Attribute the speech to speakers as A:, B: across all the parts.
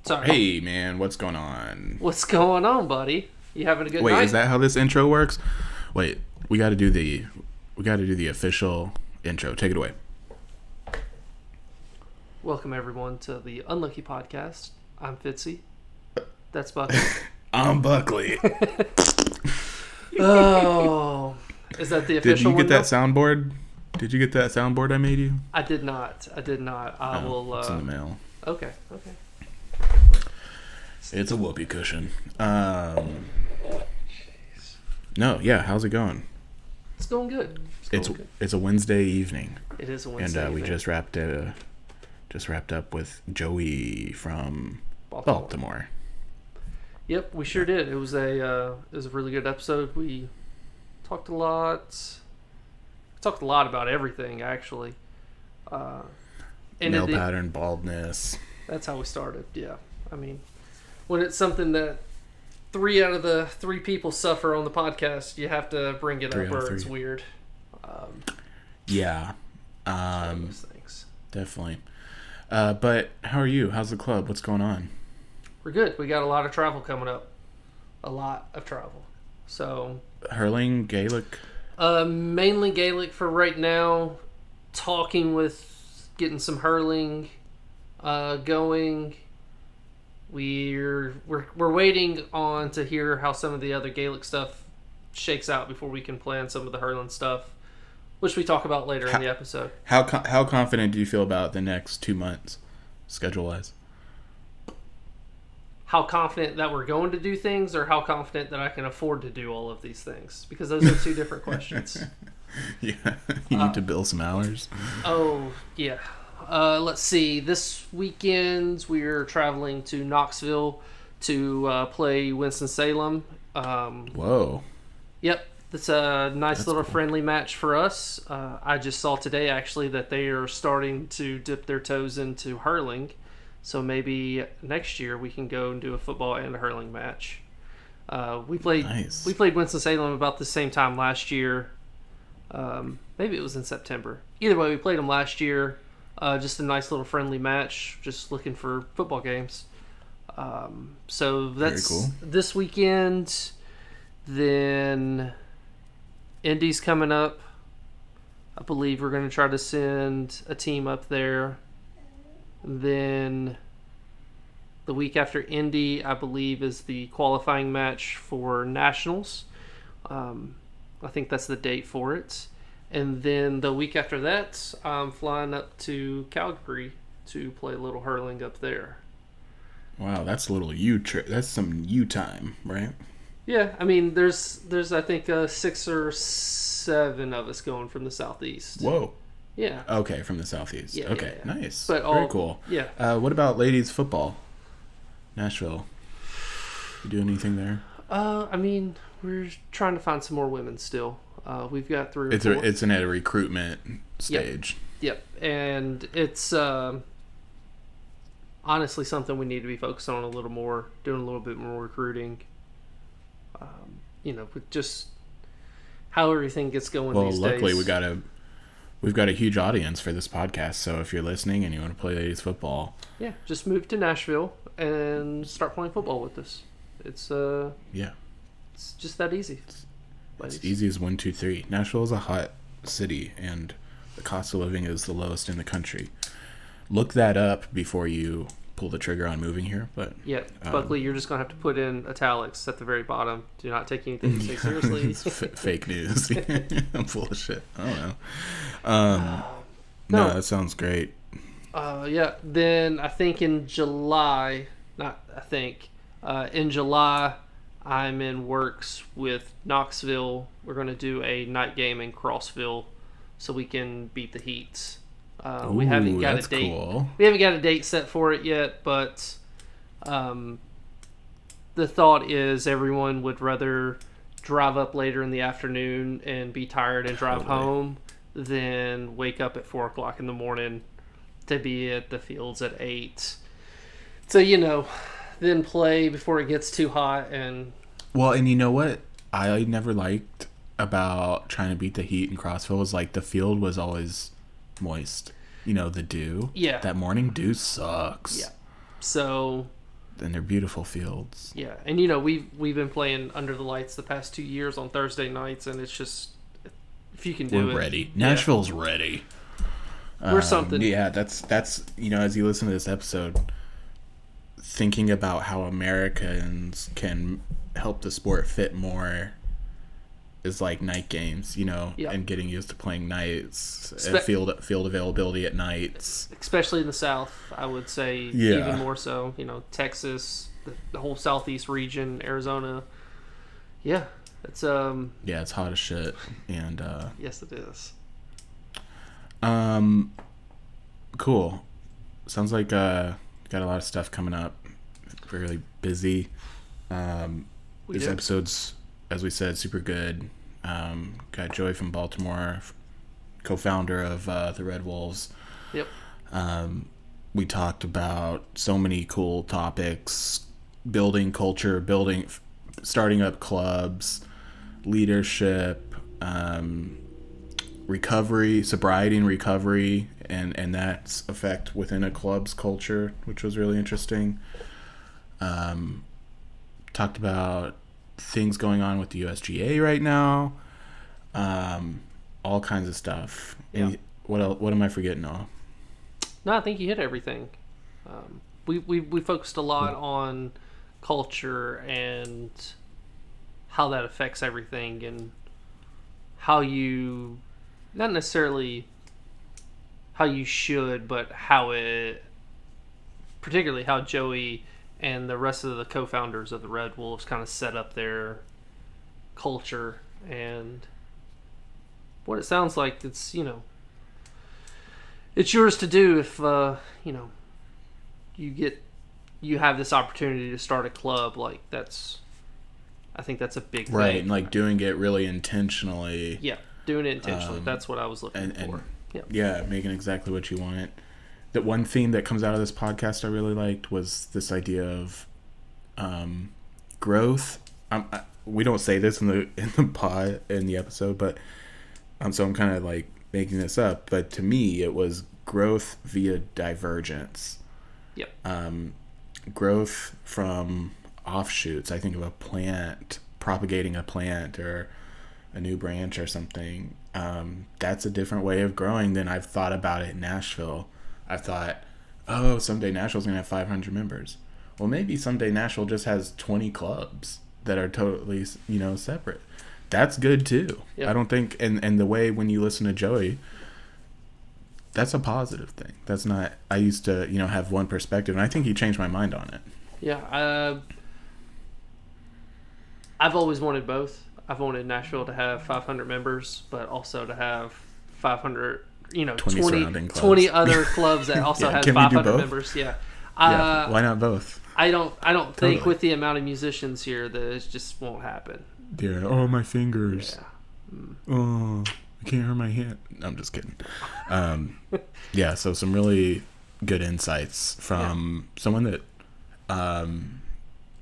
A: Sorry.
B: Hey, man, what's going on?
A: What's going on, buddy? You having a good night?
B: Wait, is that how this intro works? Wait, we got to do the official intro. Take it away.
A: Welcome everyone to the Unlucky Podcast. I'm Fitzy. That's Bucky.
B: I'm Buckley.
A: Oh, is that the official?
B: Did you get
A: one
B: that soundboard? Did you get that soundboard I made you?
A: I did not. I will.
B: It's in the mail.
A: Okay.
B: It's a whoopee cushion. No, yeah. How's it going?
A: It's going good.
B: It's a Wednesday evening.
A: It is a Wednesday.
B: And we
A: evening.
B: just wrapped up with Joey from Baltimore.
A: Yep, we sure did. It was a really good episode. We talked a lot. Talked a lot about everything, actually.
B: Nail pattern, baldness.
A: That's how we started. Yeah, I mean, when it's something that 3 out of the 3 people suffer on the podcast, you have to bring it up, or it's weird.
B: Yeah,
A: those things.
B: Definitely. But how are you? How's the club? What's going on?
A: We're good. We got a lot of travel coming up. A lot of travel. So
B: hurling, Gaelic.
A: Mainly Gaelic for right now. Getting some hurling going. We're waiting on to hear how some of the other Gaelic stuff shakes out before we can plan some of the hurling stuff, which we talk about later in the episode.
B: How confident do you feel about the next 2 months, schedule-wise?
A: How confident that we're going to do things, or how confident that I can afford to do all of these things? Because those are 2 different questions.
B: Yeah, you need to bill some hours.
A: Oh, yeah. Let's see. This weekend we're traveling to Knoxville to play Winston-Salem.
B: Whoa.
A: Yep. That's a nice little friendly match for us. I just saw today, actually, that they are starting to dip their toes into hurling. So maybe next year we can go and do a football and a hurling match. We played Winston-Salem about the same time last year. Maybe it was in September. Either way, we played them last year. Just a nice little friendly match. Just looking for football games. So that's
B: very cool.
A: This weekend. Then Indy's coming up. I believe we're going to try to send a team up there. Then the week after Indy, I believe, is the qualifying match for Nationals. I think that's the date for it. And then the week after that, I'm flying up to Calgary to play a little hurling up there.
B: Wow, that's a little U trip. That's some U time, right?
A: Yeah, I mean, there's I think 6 or 7 of us going from the southeast.
B: Whoa.
A: Yeah.
B: Okay, from the southeast.
A: Yeah,
B: okay,
A: yeah.
B: Nice.
A: But
B: very cool.
A: Yeah.
B: What about ladies football? Nashville. You do anything there?
A: I mean, we're trying to find some more women still. We've got 3 or 4.
B: It's at a recruitment stage.
A: Yep. And it's honestly something we need to be focused on a little more, doing a little bit more recruiting. With just how everything gets going these days. Well,
B: luckily we've got a huge audience for this podcast, so if you're listening and you want to play ladies football,
A: yeah, just move to Nashville and start playing football with us. It's it's just that easy.
B: It's easy as 1, 2, 3. Nashville is a hot city, and the cost of living is the lowest in the country. Look that up before you pull the trigger on moving here. But
A: yeah, Buckley, you're just gonna have to put in italics at the very bottom. Do not take anything you say seriously.
B: It's fake news. I'm full of shit. I don't know. No, that sounds great.
A: Yeah. Then I think in July, in July, I'm in works with Knoxville. We're going to do a night game in Crossville so we can beat the Heats. We haven't got a date.
B: Cool.
A: We haven't got a date set for it yet, but the thought is everyone would rather drive up later in the afternoon and be tired and drive home than wake up at 4 o'clock in the morning to be at the fields at 8. So, then play before it gets too hot. And
B: you know what I never liked about trying to beat the Heat in Crossville was like the field was always moist. The dew.
A: Yeah.
B: That morning dew sucks.
A: Yeah. So
B: and they're beautiful fields.
A: Yeah, and we've been playing under the lights the past 2 years on Thursday nights, and it's just, if you can do
B: We're
A: it,
B: ready. Nashville's ready.
A: We're something.
B: Yeah, that's as you listen to this episode, thinking about how Americans can help the sport fit more is like night games, and getting used to playing nights, and field availability at nights,
A: especially in the South. I would say even more so. Texas, the whole Southeast region, Arizona. Yeah, it's
B: it's hot as shit, and
A: yes, it is.
B: Cool. Sounds like got a lot of stuff coming up. Really busy. This episode's, as we said, super good. Got Joey from Baltimore, co-founder of the Red Wolves.
A: Yep.
B: We talked about so many cool topics: building culture, starting up clubs, leadership, recovery, sobriety and recovery, and that's effect within a club's culture, which was really interesting. Talked about things going on with the USGAA right now, all kinds of stuff.
A: Yeah.
B: What am I forgetting, Noah?
A: No, I think you hit everything. We focused a lot on culture and how that affects everything, and how you, not necessarily how you should, but particularly how Joey and the rest of the co-founders of the Red Wolves kind of set up their culture, and what it sounds like it's it's yours to do if you have this opportunity to start a club. Like, I think that's a big thing.
B: Right, and like doing it really intentionally.
A: Yeah, doing it intentionally. That's what I was looking for.
B: Yeah, making exactly what you want. That one theme that comes out of this podcast I really liked was this idea of growth. We don't say this in the episode, but so I'm kind of like making this up. But to me, it was growth via divergence.
A: Yep.
B: Growth from offshoots. I think of a plant, propagating a plant or a new branch or something. That's a different way of growing than I've thought about it in Nashville. I thought, someday Nashville's going to have 500 members. Well, maybe someday Nashville just has 20 clubs that are totally, separate. That's good too. Yep. I don't think, and the way when you listen to Joey, that's a positive thing. That's not, I used to, have one perspective, and I think he changed my mind on it.
A: Yeah. I've always wanted both. I've wanted Nashville to have 500 members, but also to have 500, 20 other clubs that also have 500 members. Yeah.
B: Why not both?
A: I don't think with the amount of musicians here that it just won't happen.
B: Yeah. Oh, my fingers. Yeah. Oh, I can't hurt my hand. No, I'm just kidding. Yeah. So some really good insights from someone that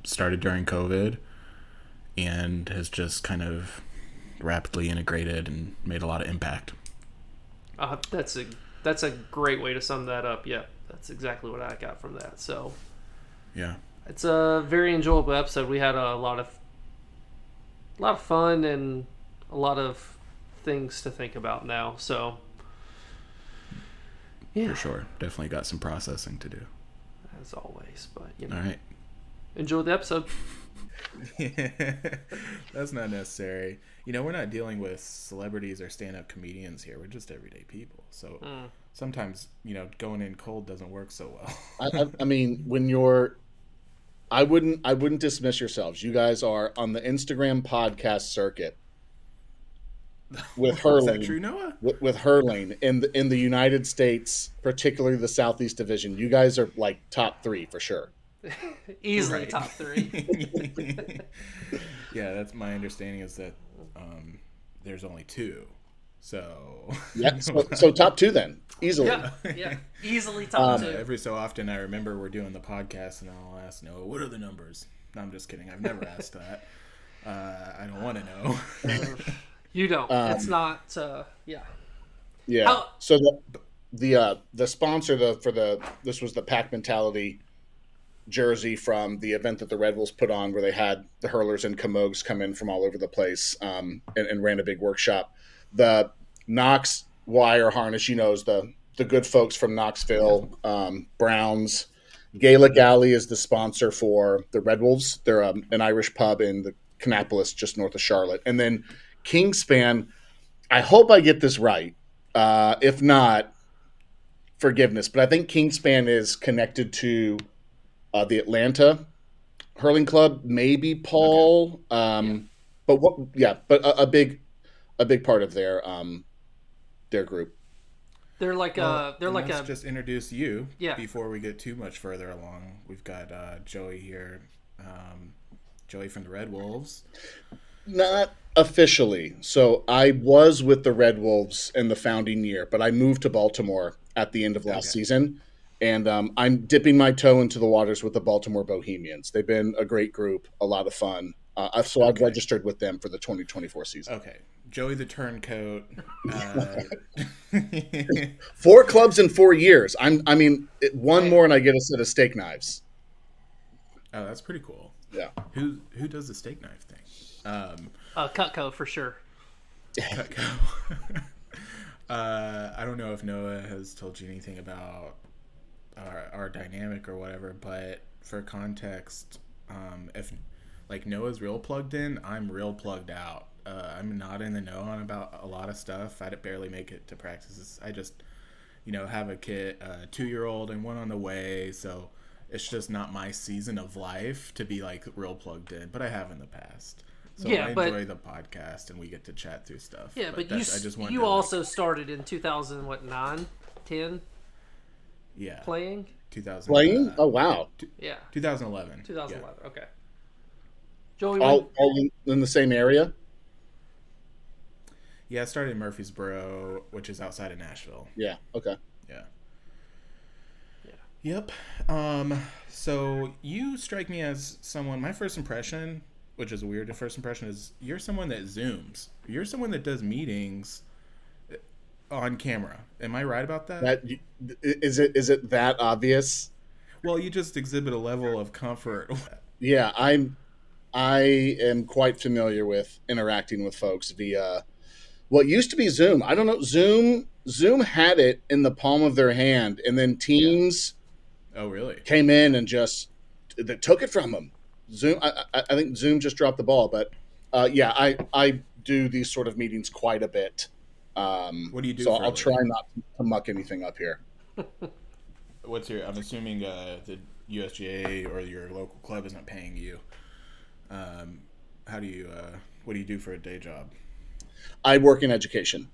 B: started during COVID and has just kind of rapidly integrated and made a lot of impact.
A: That's a great way to sum that up. Yeah, that's exactly what I got from that. So,
B: yeah,
A: it's a very enjoyable episode. We had a lot of fun and a lot of things to think about now. So, yeah,
B: for sure, definitely got some processing to do,
A: as always. But
B: all right,
A: enjoy the episode.
B: That's not necessary. We're not dealing with celebrities or stand-up comedians here. We're just everyday people. So sometimes, going in cold doesn't work so well.
C: I mean, I wouldn't dismiss yourselves. You guys are on the Instagram podcast circuit with hurling.
B: Is that true, Noah?
C: With hurling in the United States, particularly the Southeast Division. You guys are like top 3 for sure.
A: Easily top 3.
B: Yeah, that's my understanding is that there's only 2. So
C: yeah, so top 2 then, easily.
A: Yeah, easily top 2.
B: Every so often, I remember we're doing the podcast, and I'll ask Noah, "What are the numbers?" No, I'm just kidding. I've never asked that. I don't want to know.
A: You don't. It's not. Yeah.
C: Yeah. So the sponsor this was the Pack Mentality jersey from the event that the Red Wolves put on, where they had the hurlers and camogues come in from all over the place, and ran a big workshop. The Knox wire harness, is the good folks from Knoxville, Browns. Gaelic Alley is the sponsor for the Red Wolves. They're an Irish pub in the Kannapolis, just north of Charlotte. And then Kingspan, I hope I get this right. If not, forgiveness. But I think Kingspan is connected to the Atlanta Hurling Club, maybe Paul. But what? Yeah, but a big part of their group.
A: They're like
B: let's just introduce you
A: Yeah.
B: before we get too much further along. We've got Joey here, Joey from the Red Wolves.
C: Not officially. So I was with the Red Wolves in the founding year, but I moved to Baltimore at the end of last season. And I'm dipping my toe into the waters with the Baltimore Bohemians. They've been a great group, a lot of fun. So I've registered with them for the 2024 season.
B: Okay. Joey the Turncoat.
C: 4 clubs in 4 years. One more and I get a set of steak knives.
B: Oh, that's pretty cool.
C: Yeah.
B: Who does the steak knife thing?
A: Cutco for sure.
B: Cutco. I don't know if Noah has told you anything about our dynamic or whatever, but for context, if like Noah's real plugged in, I'm real plugged out. I'm not in the know on about a lot of stuff. I barely make it to practices. I just, have a kid, a 2-year-old and one on the way. So it's just not my season of life to be like real plugged in, but I have in the past. So I enjoy the podcast and we get to chat through stuff.
A: Yeah, but
B: you
A: you also started in 2009, 10?
B: Yeah.
A: Playing?
C: 2000. Playing? Oh, wow.
B: 2011.
A: 2011, yeah. Okay. Joey,
C: all in the same area?
B: Yeah, I started in Murfreesboro, which is outside of Nashville.
C: Yeah, okay.
B: Yeah. Yep. So you strike me as someone, my first impression, which is a weird first impression, is you're someone that Zooms. You're someone that does meetings on camera. Am I right about that?
C: Is it that obvious?
B: Well, you just exhibit a level of comfort.
C: Yeah, I am quite familiar with interacting with folks via what used to be Zoom. I don't know. Zoom had it in the palm of their hand, and then Teams
B: Oh, really?
C: came in and just took it from them. Zoom. I think Zoom just dropped the ball, but I do these sort of meetings quite a bit.
B: What do you do?
C: So I'll try not to muck anything up here.
B: I'm assuming the USGAA or your local club isn't paying you. What do you do for a day job?
C: I work in education.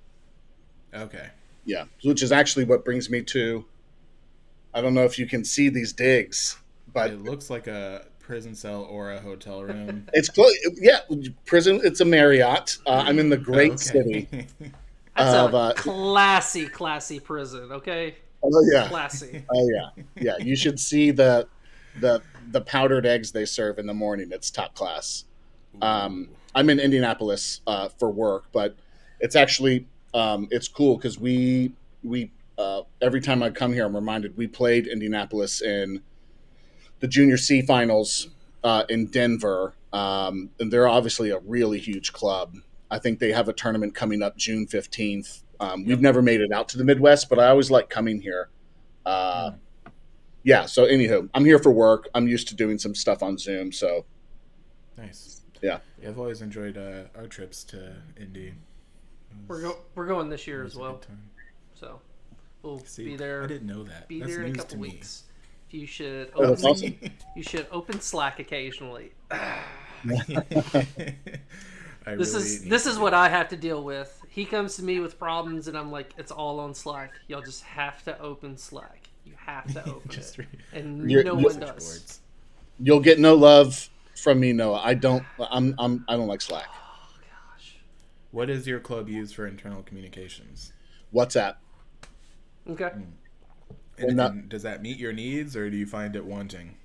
B: Okay.
C: Yeah, which is actually what brings me to, I don't know if you can see these digs, but
B: it looks like a prison cell or a hotel room.
C: It's close. Yeah, prison. It's a Marriott. I'm in the great city.
A: That's a classy prison. Okay.
C: Oh yeah.
A: Classy.
C: Oh yeah. Yeah. You should see the powdered eggs they serve in the morning. It's top class. I'm in Indianapolis for work, but it's actually it's cool because we every time I come here, I'm reminded we played Indianapolis in the Junior C finals in Denver, and they're obviously a really huge club. I think they have a tournament coming up June 15th. We've never made it out to the Midwest, but I always like coming here. Yeah, so anywho, I'm here for work. I'm used to doing some stuff on Zoom, so.
B: Nice.
C: Yeah.
B: I've always enjoyed our trips to Indy.
A: We're going this year as well. So we'll be there.
B: I didn't know that.
A: Be
B: That's
A: there in a
B: news
A: couple
B: to me.
A: weeks. You should
C: that's awesome.
A: You should open Slack occasionally.
B: This
A: is what I have to deal with. He comes to me with problems, and I'm like, it's all on Slack. Y'all just have to open Slack. You have to open it, and no one does.
C: You'll get no love from me, Noah. I don't like Slack.
A: Oh gosh.
B: What does your club use for internal communications?
C: WhatsApp.
A: Okay.
B: And does that meet your needs, or do you find it wanting?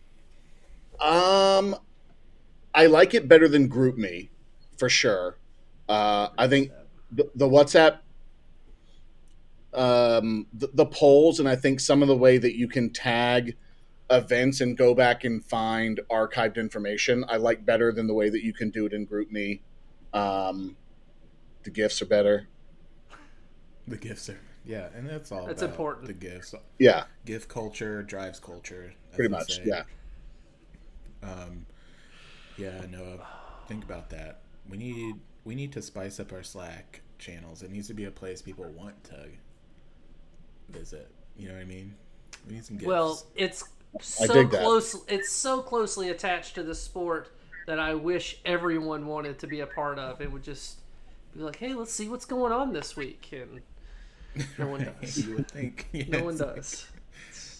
C: I like it better than GroupMe, for sure. I think the WhatsApp, the polls, and I think some of the way that you can tag events and go back and find archived information. I like better than the way that you can do it in GroupMe. Um, the gifts are better.
B: The gifts are, yeah, and that's all
A: That's
B: about
A: important.
B: the gifts.
C: Yeah,
B: Gift culture drives culture, as
C: pretty
B: they
C: much.
B: say.
C: Yeah.
B: Um, yeah, Noah, think about that. We need to spice up our Slack channels. It needs to be a place people want to visit. You know what I mean? We need some
A: Well,
B: gifts.
A: it's
C: I
A: so
C: dig that.
A: close. It's so closely attached to the sport that I wish everyone wanted to be a part of. It would just be like, hey, let's see what's going on this week, and no one does.
B: You would think. Yeah,
A: No one
B: it's like,
A: does.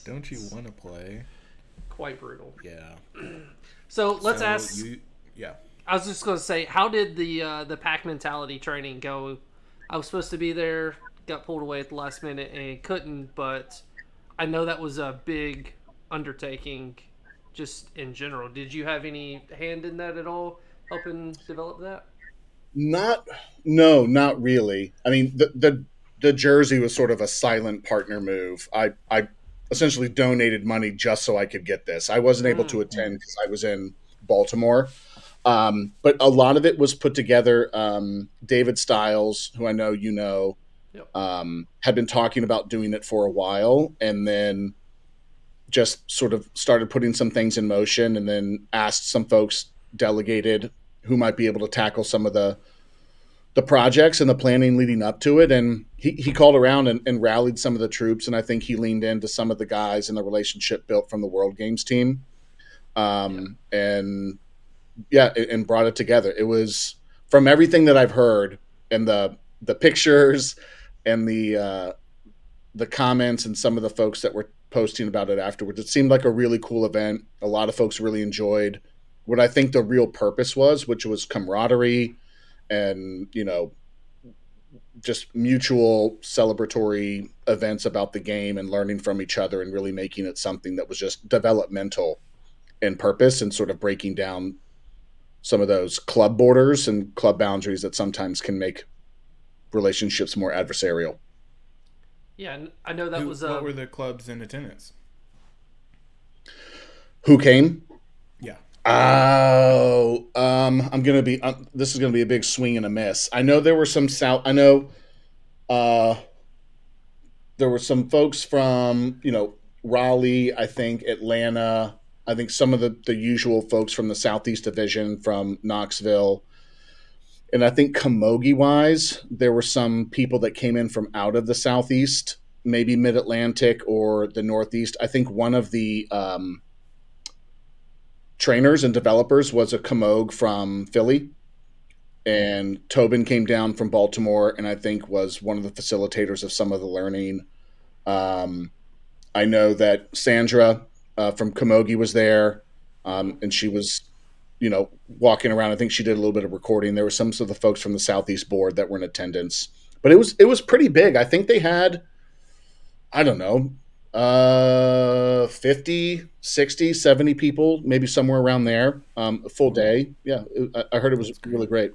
B: don't you want to play?
A: Quite brutal.
B: Yeah.
A: So let's
B: So
A: ask.
B: yeah.
A: I was just going to say, how did the pack mentality training go? I was supposed to be there, got pulled away at the last minute, and couldn't. But I know that was a big undertaking, just in general. Did you have any hand in that at all, helping develop that?
C: Not, no, not really. I mean, the jersey was sort of a silent partner move. I essentially donated money just so I could get this. I wasn't able to
A: Mm,
C: attend because I was in Baltimore. But a lot of it was put together. David Stiles, who I know you know,
A: yep.
C: had been talking about doing it for a while, and then just sort of started putting some things in motion, and then asked some folks, delegated, who might be able to tackle some of the projects and the planning leading up to it. And he called around and rallied some of the troops. And I think he leaned into some of the guys and the relationship built from the World Games team.
A: Yeah.
C: And yeah, and brought it together. It was, from everything that I've heard, and the pictures and the comments and some of the folks that were posting about it afterwards, it seemed like a really cool event. A lot of folks really enjoyed what I think the real purpose was, which was camaraderie and, just mutual celebratory events about the game and learning from each other and really making it something that was just developmental in purpose, and sort of breaking down some of those club borders and club boundaries that sometimes can make relationships more adversarial.
A: Yeah, and I know that was
B: What were the clubs in attendance?
C: Who came?
B: Yeah.
C: Oh, I'm gonna be. This is gonna be a big swing and a miss. I know there were some South. I know uh, there were some folks from Raleigh. I think Atlanta. I think some of the usual folks from the Southeast Division, from Knoxville, and I think Camogie wise, there were some people that came in from out of the Southeast, maybe Mid Atlantic or the Northeast. I think one of the trainers and developers was a Camogue from Philly, and Tobin came down from Baltimore, and I think was one of the facilitators of some of the learning. Um, I know that Sandra from Camogie was there, and she was, walking around. I think she did a little bit of recording. There were some of the folks from the Southeast board that were in attendance, but it was pretty big. I think they had, I don't know, 50, 60, 70 people, maybe somewhere around there, a full day. Yeah, I heard it was
B: That's
C: really
B: great.
C: great.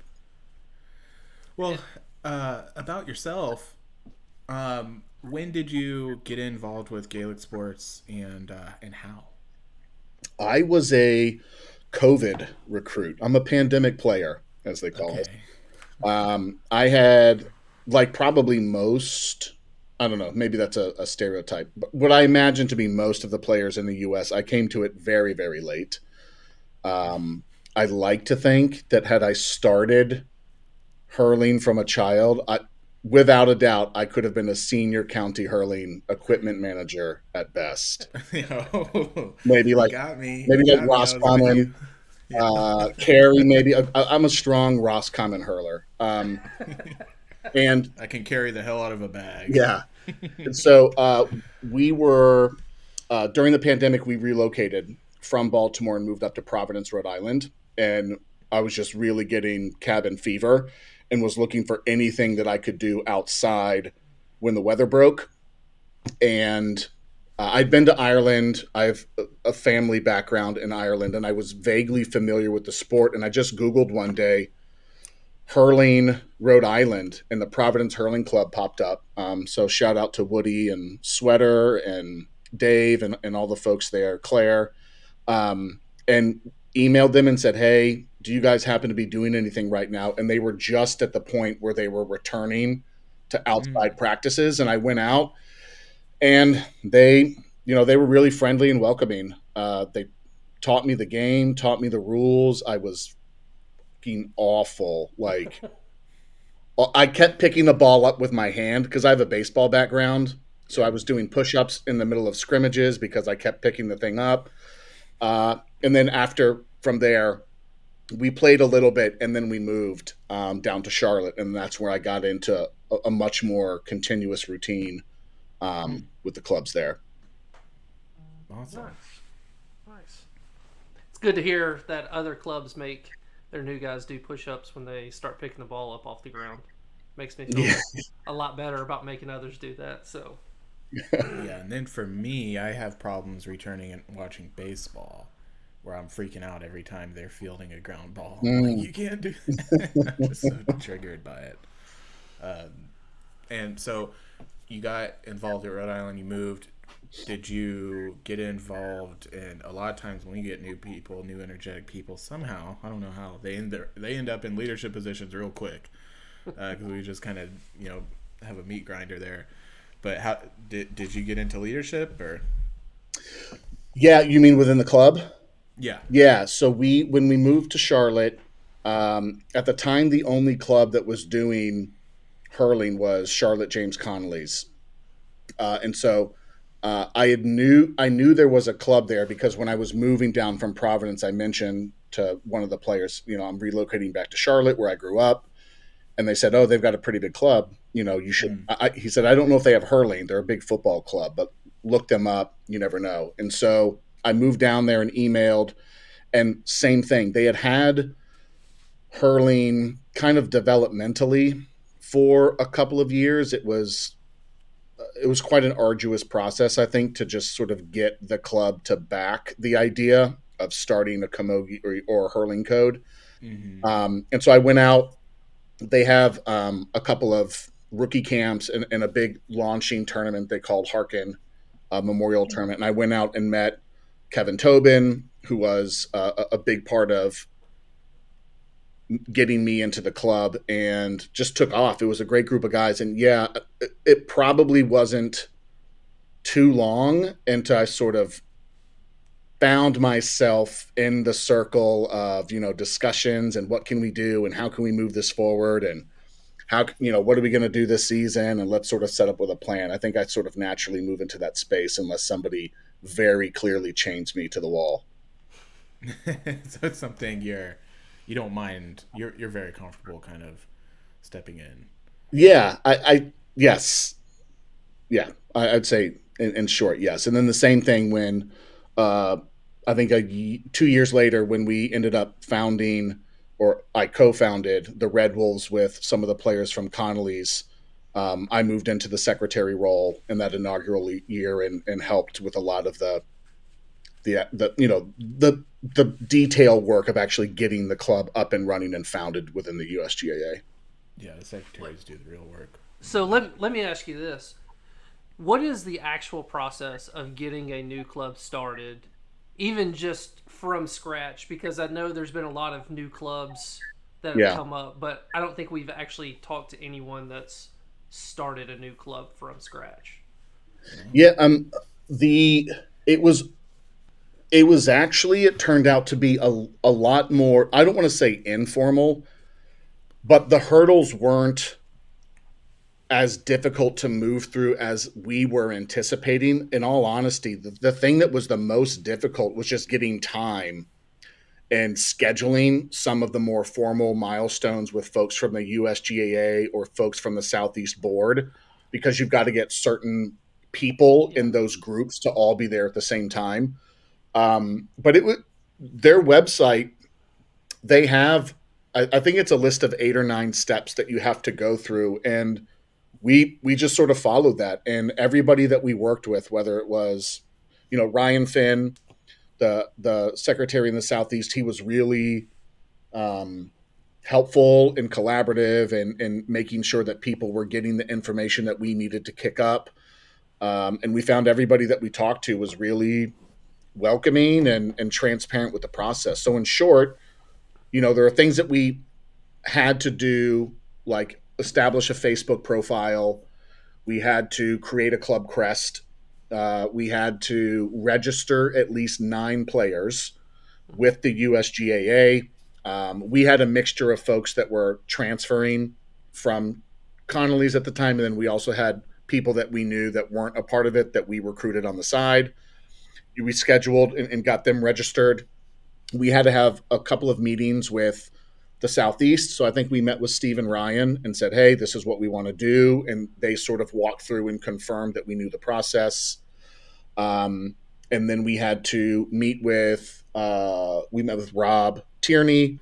B: Well, about yourself, when did you get involved with Gaelic sports, and how?
C: I was a COVID recruit. I'm a pandemic player, as they call it.
B: Okay.
C: I had, like, probably most, I don't know, maybe that's a stereotype, but what I imagine to be most of the players in the US, I came to it very, very late. Um, I like to think that had I started hurling from a child, without a doubt, I could have been a senior county hurling equipment manager at best.
B: Oh,
C: Maybe
B: you
C: like
B: got me.
C: maybe
B: You
C: like
B: got me. I
C: Ross
B: was with you.
C: Common,
B: Yeah.
C: Carey. Maybe I'm a strong Ross Common hurler, and
B: I can carry the hell out of a bag.
C: yeah. And so we were, during the pandemic, we relocated from Baltimore and moved up to Providence, Rhode Island. And I was just really getting cabin fever and was looking for anything that I could do outside when the weather broke. And I'd been to Ireland. I have a family background in Ireland, and I was vaguely familiar with the sport. And I just Googled one day hurling Rhode Island, and the Providence Hurling Club popped up. So shout out to Woody and Sweater and Dave and all the folks there, Claire, and emailed them and said, "Hey, do you guys happen to be doing anything right now?" And they were just at the point where they were returning to outside practices, and I went out, and they were really friendly and welcoming. They taught me the game, taught me the rules. I was fucking awful. Like, I kept picking the ball up with my hand because I have a baseball background. So I was doing push-ups in the middle of scrimmages because I kept picking the thing up. And then from there, we played a little bit, and then we moved down to Charlotte, and that's where I got into a much more continuous routine with the clubs there.
B: Awesome.
A: Nice. It's good to hear that other clubs make their new guys do push-ups when they start picking the ball up off the ground. Makes me feel a lot better about making others do that. So
B: Yeah, and then for me, I have problems returning and watching baseball, where I'm freaking out every time they're fielding a ground ball. I'm like, you can't do that. I'm just so triggered by it. And so you got involved at Rhode Island, you moved. Did you get involved in, a lot of times when you get new people, new energetic people, somehow, I don't know how, they end up in leadership positions real quick, because we just kind of, have a meat grinder there. But how did you get into leadership, or?
C: Yeah, you mean within the club?
B: Yeah.
C: Yeah. So when we moved to Charlotte, at the time, the only club that was doing hurling was Charlotte James Connolly's, and so I knew there was a club there because when I was moving down from Providence, I mentioned to one of the players, I'm relocating back to Charlotte where I grew up. And they said, "Oh, they've got a pretty big club. You should." He said, "I don't know if they have hurling. They're a big football club, but look them up. You never know." And so I moved down there and emailed, and same thing. They had hurling kind of developmentally for a couple of years. It was quite an arduous process, I think, to just sort of get the club to back the idea of starting a camogie or a hurling code. And so I went out. They have a couple of rookie camps and a big launching tournament they called Harkin Memorial Tournament. And I went out and met Kevin Tobin, who was a big part of getting me into the club, and just took off. It was a great group of guys. And yeah, it probably wasn't too long until I sort of found myself in the circle of, discussions and what can we do and how can we move this forward and what are we going to do this season, and let's sort of set up with a plan. I think I sort of naturally move into that space unless somebody very clearly chains me to the wall.
B: So it's something you don't mind. You're very comfortable kind of stepping in.
C: Yeah, I yes, yeah, I'd say in short, yes. And then the same thing when I think 2 years later when we ended up founding, or I co-founded the Red Wolves with some of the players from Connolly's. I moved into the secretary role in that inaugural year and helped with a lot of the detail work of actually getting the club up and running and founded within the USGAA.
B: Yeah, the secretaries do the real work.
A: So let me ask you this. What is the actual process of getting a new club started, even just from scratch? Because I know there's been a lot of new clubs that have come up, but I don't think we've actually talked to anyone that's started a new club from scratch.
C: Yeah, it turned out to be a lot more, I don't want to say informal, but the hurdles weren't as difficult to move through as we were anticipating. In all honesty, the thing that was the most difficult was just getting time and scheduling some of the more formal milestones with folks from the USGAA or folks from the Southeast Board, because you've got to get certain people in those groups to all be there at the same time. But their website, they have, I think it's a list of 8 or 9 steps that you have to go through. And we just sort of followed that. And everybody that we worked with, whether it was, Ryan Finn, the secretary in the Southeast, he was really helpful and collaborative and making sure that people were getting the information that we needed to kick up. And we found everybody that we talked to was really welcoming and transparent with the process. So in short, there are things that we had to do, like establish a Facebook profile. We had to create a club crest. We had to register at least 9 players with the USGAA. We had a mixture of folks that were transferring from Connolly's at the time, and then we also had people that we knew that weren't a part of it that we recruited on the side. We scheduled and got them registered. We had to have a couple of meetings with the Southeast. So I think we met with Steve and Ryan and said, hey, this is what we want to do. And they sort of walked through and confirmed that we knew the process. And then we had to we met with Rob Tierney,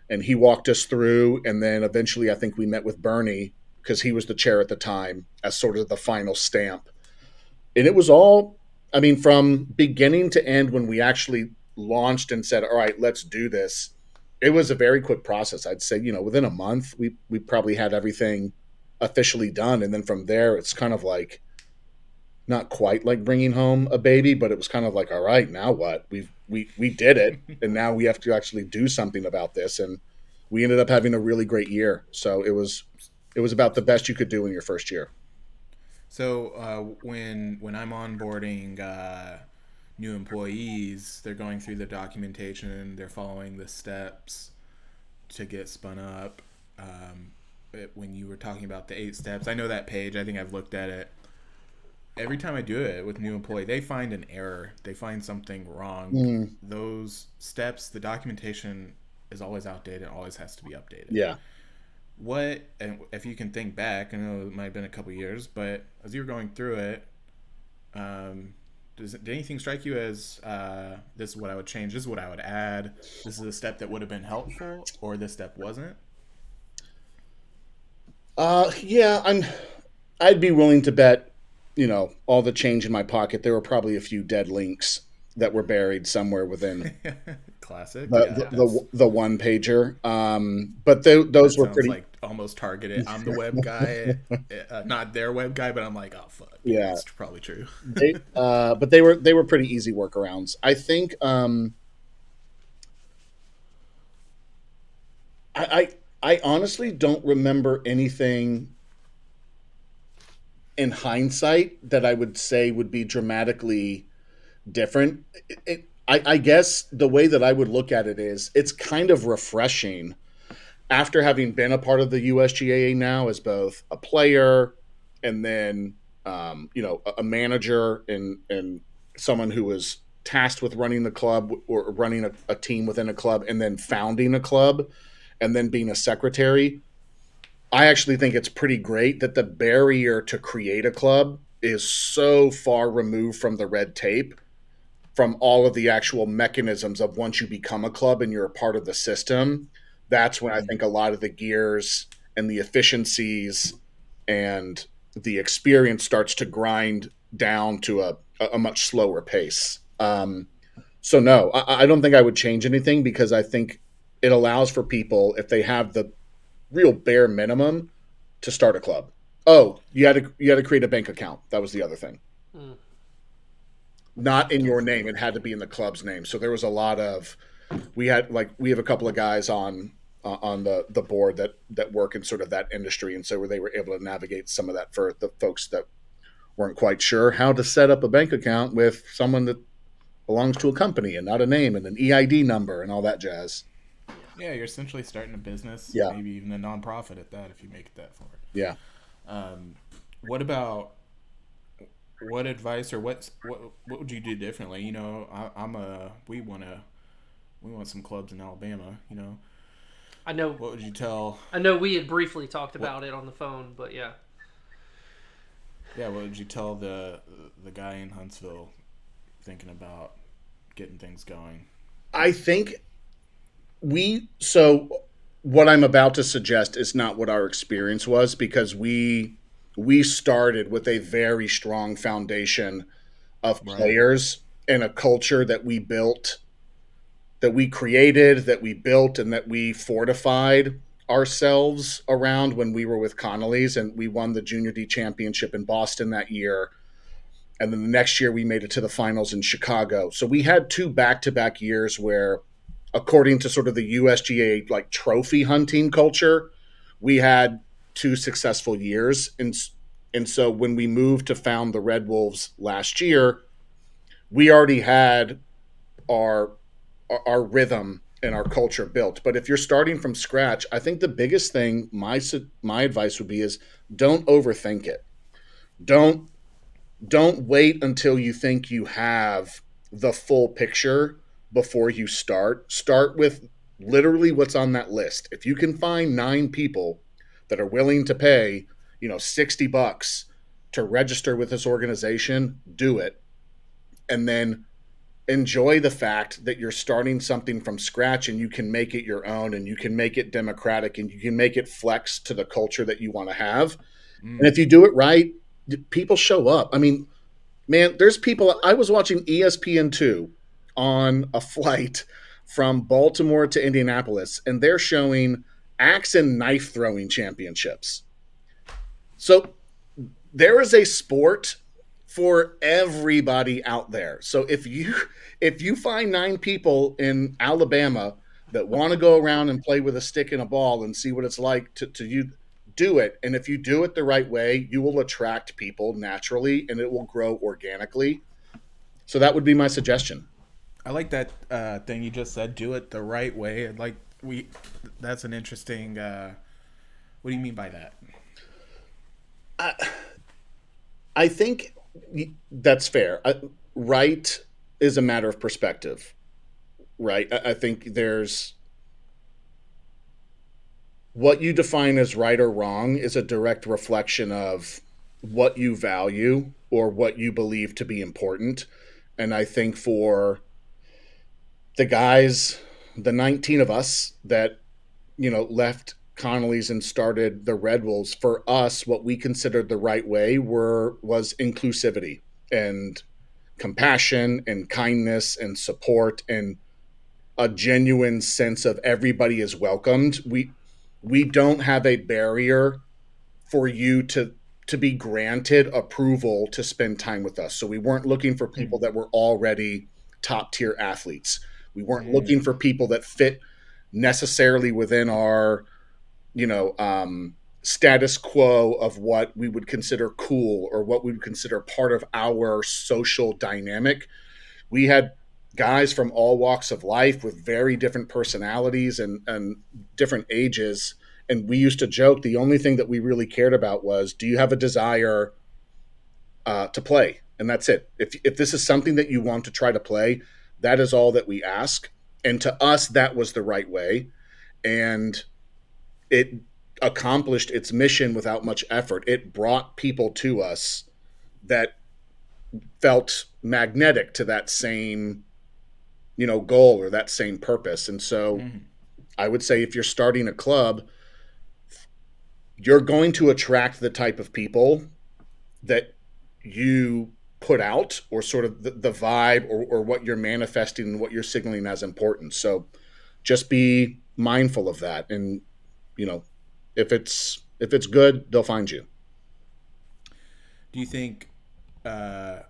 C: and he walked us through. And then eventually I think we met with Bernie, because he was the chair at the time, as sort of the final stamp. And it was all, I mean, from beginning to end, when we actually launched and said, all right, let's do this, it was a very quick process. I'd say, within a month, we probably had everything officially done. And then from there, it's kind of like, not quite like bringing home a baby, but it was kind of like, all right, now what? We did it, and now we have to actually do something about this. And we ended up having a really great year. So it was about the best you could do in your first year.
B: So when I'm onboarding new employees, they're going through the documentation, they're following the steps to get spun up. When you were talking about the 8 steps, I know that page. I think I've looked at it. Every time I do it with a new employee, they find an error. They find something wrong. Those steps, the documentation is always outdated. Always has to be updated.
C: Yeah.
B: What, and if you can think back, I know it might have been a couple years, but as you were going through it, did anything strike you as this is what I would change, this is what I would add, this is a step that would have been helpful, or this step wasn't?
C: Yeah, I'd be willing to bet, all the change in my pocket, there were probably a few dead links that were buried somewhere within
B: Classic.
C: the one pager. But those were pretty,
B: like almost targeted. I'm the web guy, not their web guy, but I'm like, oh fuck,
C: yeah,
B: that's probably true.
C: But they were pretty easy workarounds. I think. I honestly don't remember anything in hindsight that I would say would be dramatically different. I guess the way that I would look at it is, it's kind of refreshing after having been a part of the USGAA now as both a player and then a manager and someone who was tasked with running the club or running a team within a club, and then founding a club, and then being a secretary. I actually think it's pretty great that the barrier to create a club is so far removed from the red tape, from all of the actual mechanisms of once you become a club and you're a part of the system. That's when I think a lot of the gears and the efficiencies and the experience starts to grind down to a much slower pace. So no, I don't think I would change anything, because I think it allows for people, if they have the real bare minimum, to start a club. Oh, you had to create a bank account. That was the other thing. Not in your name; it had to be in the club's name. So there was a lot of, we have a couple of guys on the board that work in sort of that industry, and so where they were able to navigate some of that for the folks that weren't quite sure how to set up a bank account with someone that belongs to a company and not a name and an EID number and all that jazz.
B: Yeah, you're essentially starting a business,
C: Yeah.
B: maybe even a nonprofit at that, if you make it that far.
C: Yeah.
B: What about, what advice, or what would you do differently? We want some clubs in Alabama.
A: I know.
B: What would you tell?
A: I know we had briefly talked about it on the phone, but yeah.
B: Yeah, what would you tell the guy in Huntsville thinking about getting things going?
C: I think what I'm about to suggest is not what our experience was, because we started with a very strong foundation of players and a culture that we built, that we created, that we built, and that we fortified ourselves around when we were with Connolly's, and we won the Junior D championship in Boston that year. And then the next year we made it to the finals in Chicago. So we had 2 back-to-back years where, according to sort of the USGA like trophy hunting culture, we had 2 successful years. And so when we moved to found the Red Wolves last year, we already had our our rhythm and our culture built. But if you're starting from scratch, I think the biggest thing, my advice would be, is don't overthink it. Don't don't wait until you think you have the full picture before you start. Start with literally what's on that list. If you can find 9 people that are willing to pay, $60 to register with this organization, do it. And then enjoy the fact that you're starting something from scratch, and you can make it your own, and you can make it democratic, and you can make it flex to the culture that you want to have. And if you do it right, people show up. I mean, man, there's people. I was watching ESPN2 on a flight from Baltimore to Indianapolis, and they're showing axe and knife throwing championships. So there is a sport for everybody out there. So if you find 9 people in Alabama that want to go around and play with a stick and a ball and see what it's like to you, do it. And if you do it the right way, you will attract people naturally, and it will grow organically. So that would be my suggestion.
B: I like that thing you just said. Do it the right way. Like we, that's an interesting. What do you mean by that?
C: I, I think that's fair. Right is a matter of perspective, right? I think there's what you define as right or wrong is a direct reflection of what you value or what you believe to be important. And I think for the guys, the 19 of us that, left Connolly's and started the Red Wolves, for us, what we considered the right way was inclusivity and compassion and kindness and support and a genuine sense of everybody is welcomed. We don't have a barrier for you to be granted approval to spend time with us. So we weren't looking for people that were already top tier athletes. We weren't looking for people that fit necessarily within our, status quo of what we would consider cool or what we would consider part of our social dynamic. We had guys from all walks of life with very different personalities and different ages. And we used to joke the only thing that we really cared about was, do you have a desire to play? And that's it. If this is something that you want to try to play, that is all that we ask. And to us, that was the right way. And it accomplished its mission without much effort. It brought people to us that felt magnetic to that same, goal or that same purpose. And so I would say if you're starting a club, you're going to attract the type of people that you put out, or sort of the vibe or what you're manifesting and what you're signaling as important. So just be mindful of that. And, if it's good, they'll find you.
B: Do you think, it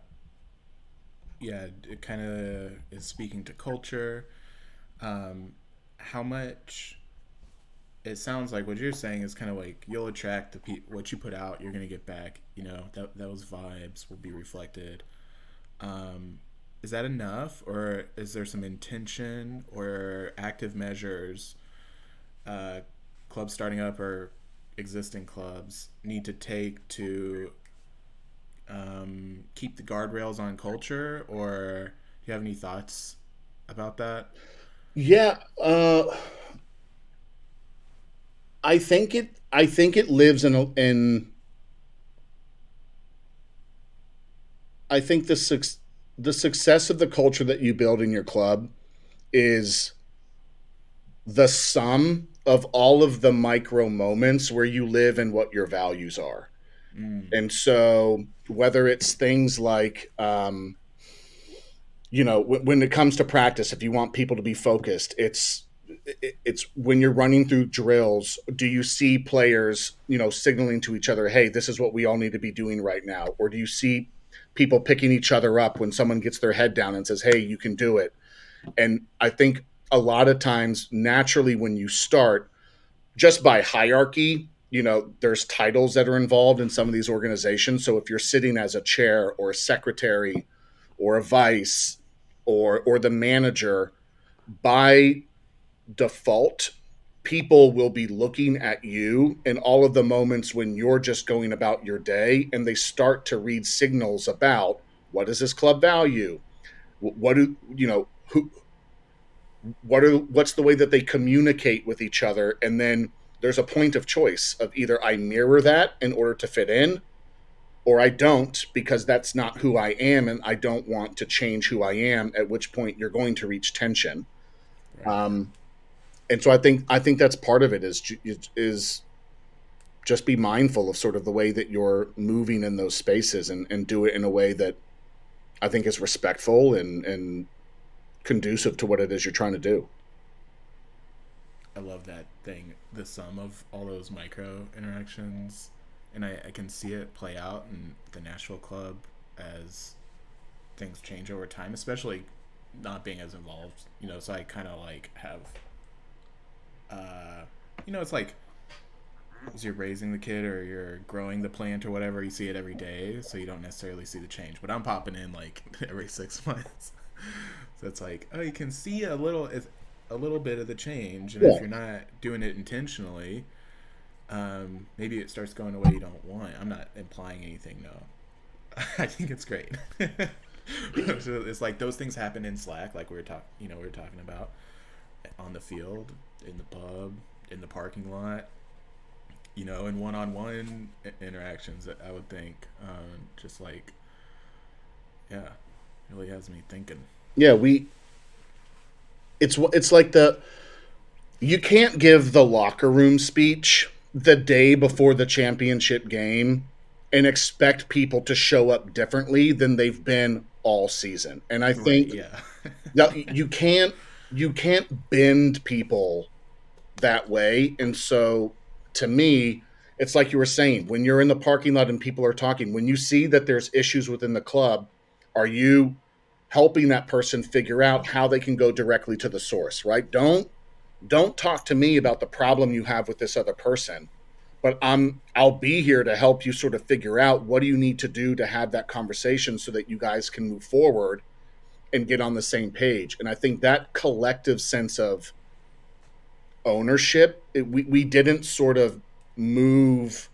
B: kind of is speaking to culture? How much? It sounds like what you're saying is kind of like you'll attract what you put out, you're gonna get back. Those vibes will be reflected. Is that enough, or is there some intention or active measures clubs starting up or existing clubs need to take to keep the guardrails on culture? Or do you have any thoughts about that?
C: Yeah, I think it lives in I think the success of the culture that you build in your club is the sum of all of the micro moments where you live and what your values are. And so whether it's things like when it comes to practice, if you want people to be focused, it's when you're running through drills, do you see players signaling to each other, hey, this is what we all need to be doing right now? Or do you see people picking each other up when someone gets their head down and says, hey, you can do it. And I think a lot of times, naturally, when you start, just by hierarchy, there's titles that are involved in some of these organizations. So if you're sitting as a chair or a secretary or a vice or the manager, by default, people will be looking at you in all of the moments when you're just going about your day, and they start to read signals about what is this club value, what do who what's the way that they communicate with each other. And then there's a point of choice of either I mirror that in order to fit in, or I don't, because that's not who I am and I don't want to change who I am, at which point you're going to reach tension.
B: Right.
C: And so I think that's part of it, is just be mindful of sort of the way that you're moving in those spaces, and do it in a way that I think is respectful and conducive to what it is you're trying to do.
B: I love that thing, the sum of all those micro interactions, and I can see it play out in the Nashville club as things change over time, especially not being as involved. So I kind of like have, it's like as you're raising the kid or you're growing the plant or whatever, you see it every day, so you don't necessarily see the change. But I'm popping in like every 6 months, so it's like, oh, you can see a little bit of the change, and if you're not doing it intentionally, maybe it starts going the way you don't want. I'm not implying anything, no. I think it's great. So it's like those things happen in Slack, like we were talking about, on the field, in the pub, in the parking lot, in one-on-one interactions. I would think, just like, yeah, really has me thinking.
C: Yeah, it's like you can't give the locker room speech the day before the championship game and expect people to show up differently than they've been all season. And I think you can't bend people that way. And so, to me, it's like you were saying, when you're in the parking lot and people are talking, when you see that there's issues within the club, are you helping that person figure out how they can go directly to the source, right? Don't talk to me about the problem you have with this other person, but I'll be here to help you sort of figure out what do you need to do to have that conversation so that you guys can move forward and get on the same page. And I think that collective sense of ownership, we didn't sort of move.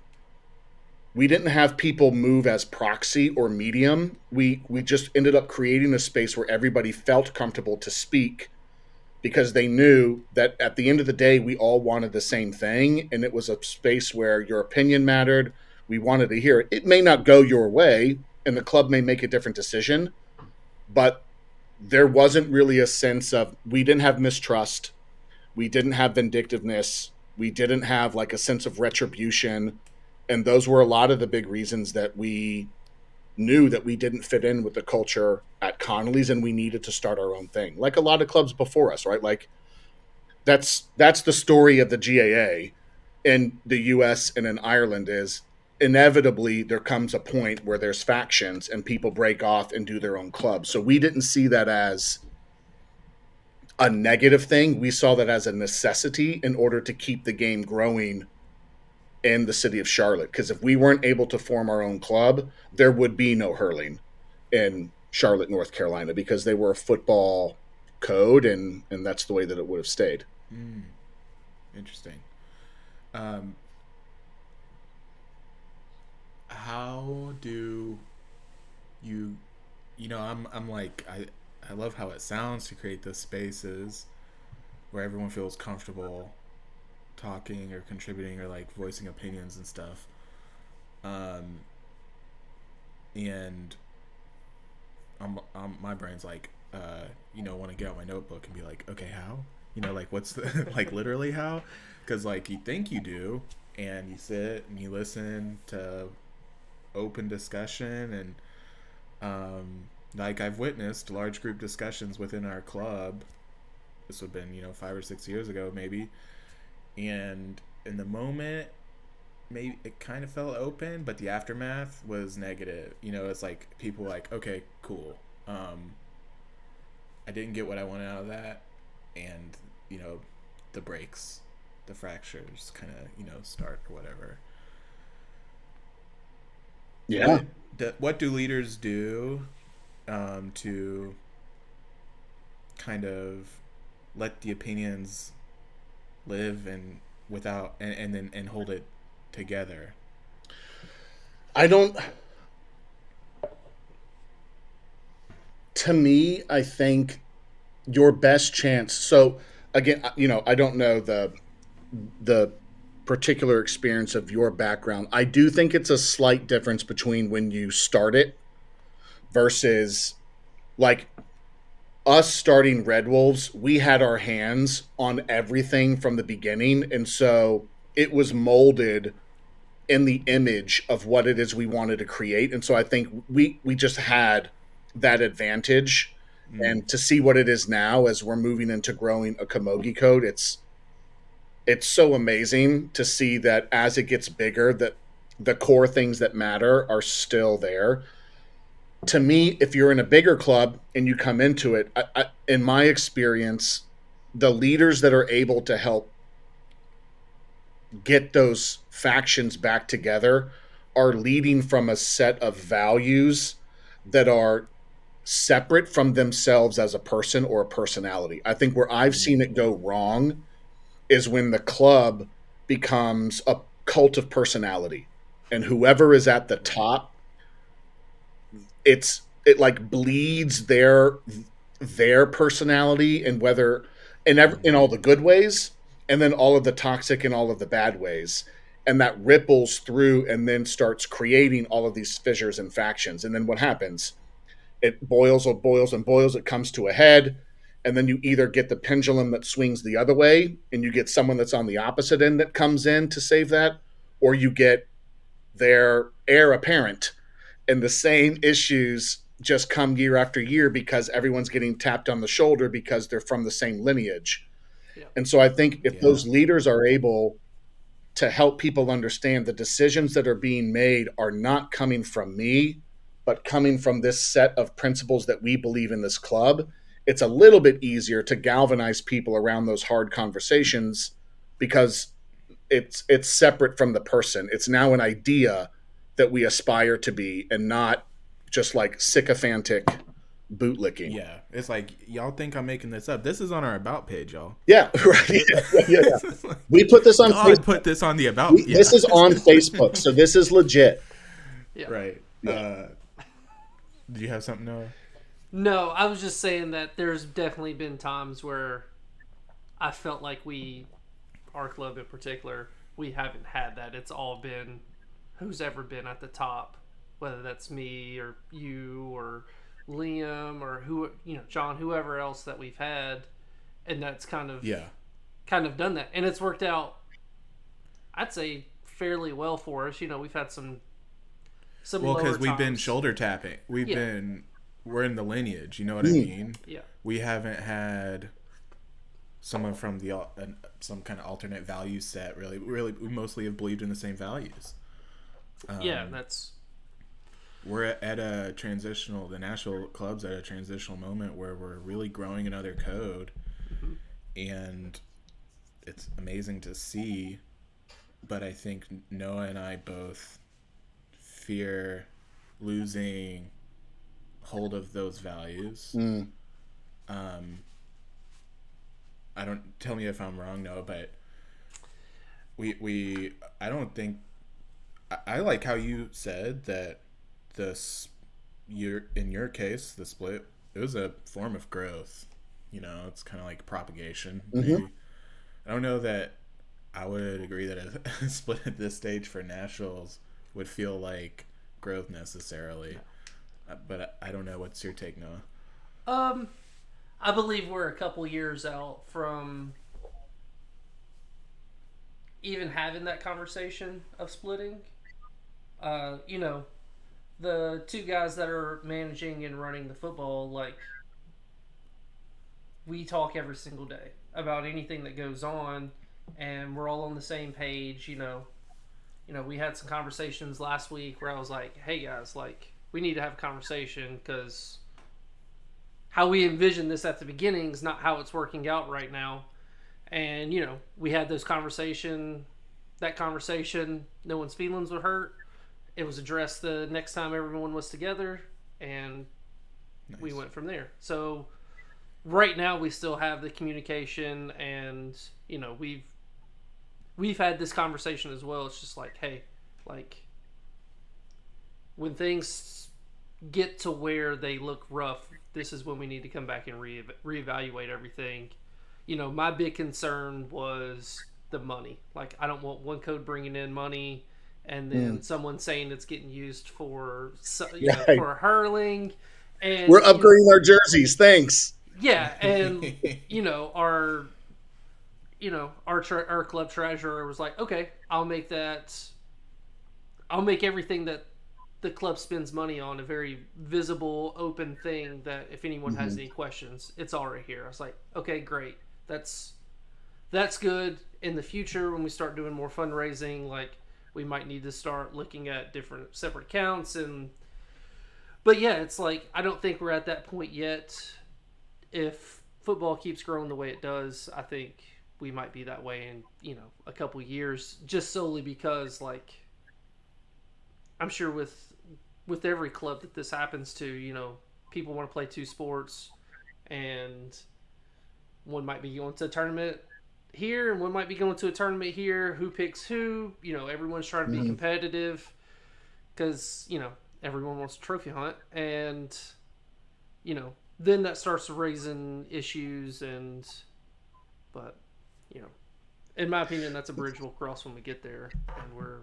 C: We didn't have people move as proxy or medium. We just ended up creating a space where everybody felt comfortable to speak, because they knew that at the end of the day, we all wanted the same thing. And it was a space where your opinion mattered. We wanted to hear it. It may not go your way, and the club may make a different decision, but there wasn't really a sense of, we didn't have mistrust. We didn't have vindictiveness. We didn't have like a sense of retribution. And those were a lot of the big reasons that we knew that we didn't fit in with the culture at Connolly's, and we needed to start our own thing, like a lot of clubs before us, right? Like that's the story of the GAA in the US and in Ireland, is inevitably there comes a point where there's factions and people break off and do their own clubs. So we didn't see that as a negative thing. We saw that as a necessity in order to keep the game growing in the city of Charlotte. Because if we weren't able to form our own club, there would be no hurling in Charlotte, North Carolina, because they were a football code, and that's the way that it would have stayed.
B: Interesting. How do you, I'm like, I love how it sounds to create those spaces where everyone feels comfortable talking or contributing or like voicing opinions and stuff. And my brain's like, want to get out my notebook and be like, okay, how? Like what's the, like literally how? Because like you think you do, and you sit and you listen to open discussion, and like I've witnessed large group discussions within our club. This would have been 5 or 6 years ago maybe, and in the moment maybe it kind of felt open, but the aftermath was negative. You know, it's like people were like, okay, cool. Um, I didn't get what I wanted out of that, and you know, the breaks, the fractures, kind of start or whatever.
C: Yeah.
B: What do leaders do to kind of let the opinions live and without and then and hold it together?
C: I don't. To me, I think your best chance. So again, I don't know the particular experience of your background. I do think it's a slight difference between when you start it versus like us starting Red Wolves. We had our hands on everything from the beginning, and so it was molded in the image of what it is we wanted to create. And so I think we just had that advantage.
B: Mm,
C: And to see what it is now as we're moving into growing a Camogie code, it's so amazing to see that as it gets bigger, that the core things that matter are still there. To me, if you're in a bigger club and you come into it, in my experience, the leaders that are able to help get those factions back together are leading from a set of values that are separate from themselves as a person or a personality. I think where I've
B: mm,
C: seen it go wrong is when the club becomes a cult of personality. And whoever is at the
B: right.
C: top, it like bleeds their personality and whether in
B: Mm,
C: all the good ways and then all of the toxic and all of the bad ways, and that ripples through and then starts creating all of these fissures and factions. And then what happens? It boils and boils and boils. It comes to a head, and then you either get the pendulum that swings the other way and you get someone that's on the opposite end that comes in to save that, or you get their heir apparent and the same issues just come year after year because everyone's getting tapped on the shoulder because they're from the same lineage.
A: Yeah.
C: And so I think if
B: yeah.
C: those leaders are able to help people understand the decisions that are being made are not coming from me, but coming from this set of principles that we believe in this club, it's a little bit easier to galvanize people around those hard conversations because it's separate from the person. It's now an idea that we aspire to be and not just like sycophantic bootlicking.
B: Yeah, it's like y'all think I'm making this up. This is on our about page, y'all.
C: Yeah, right. Yeah. We put this on
B: God put
C: Facebook.
B: this on the about.
C: This
B: Yeah,
C: is on Facebook, so this is legit.
A: Yeah.
B: right.
C: Yeah.
B: Do you have something, Noah?
A: No, I was just saying that there's definitely been times where I felt like our club in particular, we haven't had that. It's all been who's ever been at the top, whether that's me or you or Liam or John, whoever else that we've had, and that's
B: Yeah.
A: kind of done that, and it's worked out. I'd say fairly well for us. We've had some
B: Well,
A: lower
B: because we've been
A: times.
B: shoulder tapping.
A: Yeah,
B: We're in the lineage. You know what I
C: Mm.
B: mean?
A: yeah,
B: We haven't had someone from some kind of alternate value set. Really, we mostly have believed in the same values.
A: yeah.
B: Um,
A: That's
B: we're at a transitional. The national club's at a transitional moment where we're really growing another code,
A: mm-hmm.
B: and it's amazing to see. But I think Noah and I both fear losing hold of those values.
C: Mm.
B: Um, I don't tell me if I'm wrong, Noah, but we I don't think I like how you said that this in your case the split, it was a form of growth. It's kind of like propagation
C: Mm-hmm.
B: maybe. I don't know that I would agree that a split at this stage for nationals would feel like growth necessarily. But I don't know. What's your take, Noah?
A: um. I believe we're a couple years out from even having that conversation of splitting. Uh, you know, the two guys that are managing and running the football, like, we talk every single day about anything that goes on, and we're all on the same page. we had some conversations last week where I was like, hey guys, like, we need to have a conversation because how we envisioned this at the beginning is not how it's working out right now. And, we had that conversation, no one's feelings were hurt. It was addressed the next time everyone was together, and nice. We went from there. So right now we still have the communication, and we've had this conversation as well. It's just like, hey, like, when things get to where they look rough, this is when we need to come back and reevaluate everything. My big concern was the money. Like, I don't want one code bringing in money and then someone saying it's getting used for for hurling. And
C: we're upgrading our jerseys. Thanks.
A: Yeah, and our club treasurer was like, okay, I'll make everything that the club spends money on a very visible, open thing that if anyone has any questions, it's already here. I was like, okay, great. That's good. In the future, when we start doing more fundraising, like, we might need to start looking at different separate accounts. But yeah, it's like, I don't think we're at that point yet. If football keeps growing the way it does, I think we might be that way in, a couple years, just solely because, like, I'm sure with every club that this happens to, people want to play two sports, and one might be going to a tournament here and one might be going to a tournament here. Who picks who? Everyone's trying to be competitive because, everyone wants a trophy hunt, and, then that starts raising issues, but, in my opinion, that's a bridge we'll cross when we get there, and we're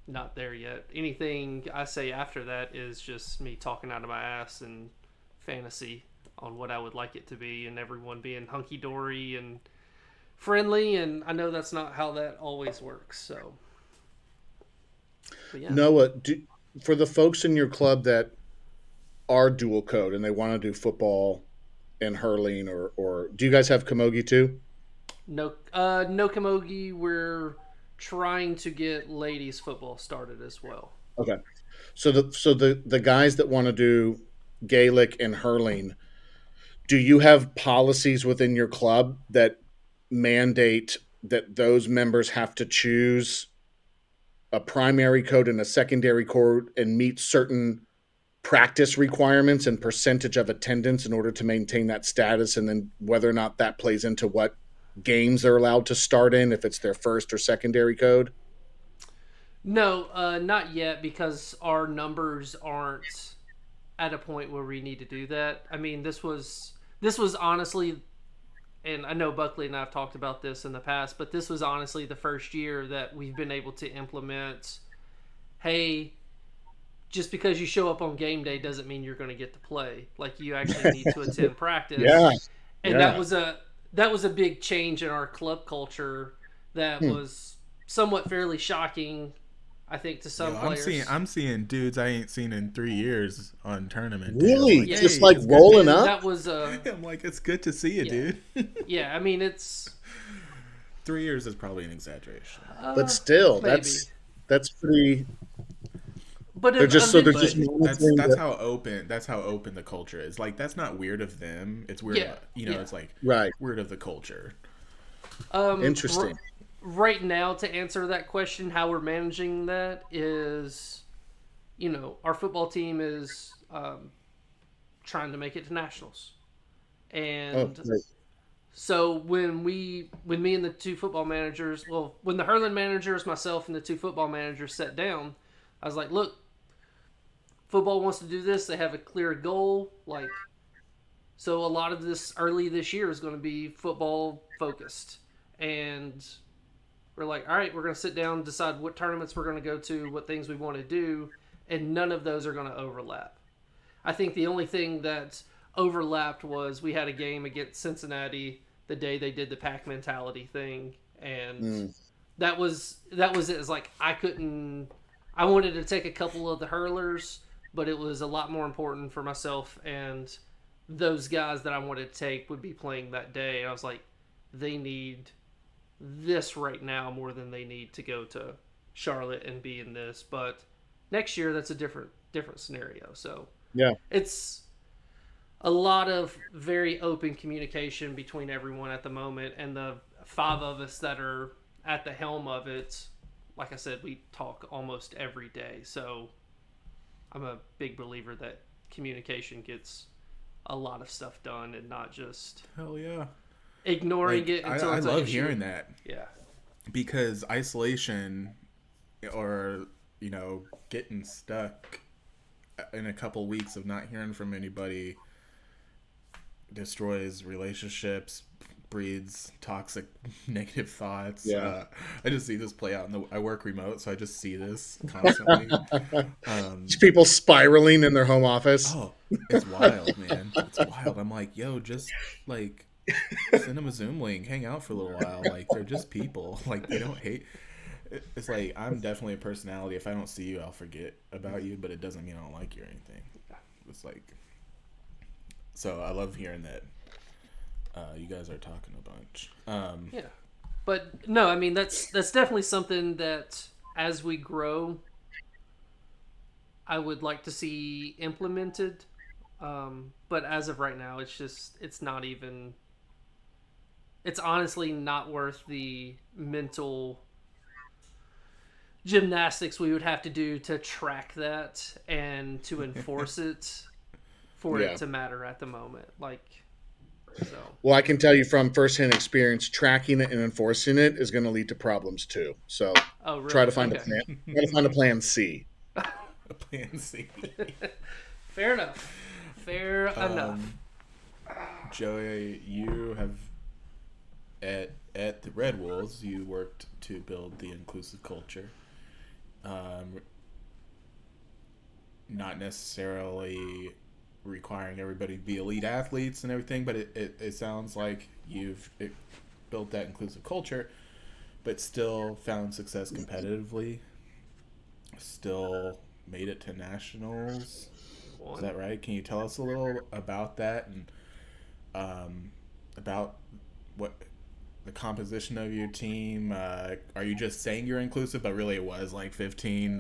A: not there yet. Anything I say after that is just me talking out of my ass and fantasy on what I would like it to be, and everyone being hunky-dory and friendly, and I know that's not how that always works. So, but yeah.
C: Noah, for the folks in your club that are dual code and they want to do football and hurling, or do you guys have camogie too?
A: No camogie. We're trying to get ladies football started as well.
C: Okay, so the guys that want to do Gaelic and hurling, do you have policies within your club that mandate that those members have to choose a primary code and a secondary code and meet certain practice requirements and percentage of attendance in order to maintain that status, and then whether or not that plays into what games they're allowed to start in, if it's their first or secondary code?
A: No, not yet, because our numbers aren't at a point where we need to do that. I mean, this was honestly, and I know Buckley and I have talked about this in the past, but this was honestly the first year that we've been able to implement, hey, just because you show up on game day doesn't mean you're going to get to play. Like, you actually need to attend practice.
C: Yeah.
A: And that was a big change in our club culture that was somewhat fairly shocking, I think, to some players.
B: I'm seeing dudes I ain't seen in 3 years on tournament.
C: Really?
B: Like,
C: just like rolling up?
A: That was
B: I'm like, it's good to see you, dude.
A: Yeah, I mean, it's
B: 3 years is probably an exaggeration.
C: But still,
A: maybe.
C: that's pretty.
A: But
C: that's
B: how open the culture is. Like, that's not weird of them. It's weird. It's like weird of the culture.
C: Interesting.
A: Right now, to answer that question, how we're managing that is, our football team is trying to make it to nationals, and so when me and the two football managers, when the hurling managers, myself, and the two football managers sat down, I was like, look, football wants to do this. They have a clear goal. Like, so a lot of this early this year is going to be football focused. And we're like, all right, we're going to sit down and decide what tournaments we're going to go to, what things we want to do. And none of those are going to overlap. I think the only thing that overlapped was we had a game against Cincinnati the day they did the pack mentality thing. And that was it. It's like, I wanted to take a couple of the hurlers, but it was a lot more important for myself and those guys that I wanted to take would be playing that day. And I was like, they need this right now more than they need to go to Charlotte and be in this, but next year that's a different scenario. So
C: Yeah.
A: it's a lot of very open communication between everyone at the moment, and the five of us that are at the helm of it, like I said, we talk almost every day. So I'm a big believer that communication gets a lot of stuff done and not just
B: Hell yeah.
A: ignoring
B: Like
A: it until
B: I
A: it's an
B: love
A: issue.
B: hearing that,
A: Yeah.
B: because isolation, or getting stuck in a couple weeks of not hearing from anybody, destroys relationships, breeds toxic negative thoughts.
C: Yeah.
B: I just see this play out I work remote, so I just see this constantly.
C: People spiraling in their home office.
B: Oh, it's wild, man. It's wild. I'm like, yo, just like send them a Zoom link, hang out for a little while. Like, they're just people. Like, they don't hate. It's like, I'm definitely a personality. If I don't see you, I'll forget about you, but it doesn't mean I don't like you or anything. It's like, so I love hearing that you guys are talking a bunch.
A: Yeah. But no, I mean that's definitely something that as we grow, I would like to see implemented. But as of right now, it's not even. It's honestly not worth the mental gymnastics we would have to do to track that and to enforce it for
C: Yeah.
A: it to matter at the moment. Like, so.
C: Well, I can tell you from firsthand experience, tracking it and enforcing it is going to lead to problems too. So
A: Oh, really?
C: try to find a
A: Okay.
C: plan. Try to find a plan C.
B: A plan C.
A: Fair enough. Fair enough.
B: Joey, you have at the Red Wolves, you worked to build the inclusive culture. Not necessarily requiring everybody to be elite athletes and everything, but it sounds like you've built that inclusive culture, but still found success competitively. Still made it to nationals. Is that right? Can you tell us a little about that, and about what the composition of your team? Are you just saying you're inclusive, but really it was like 15,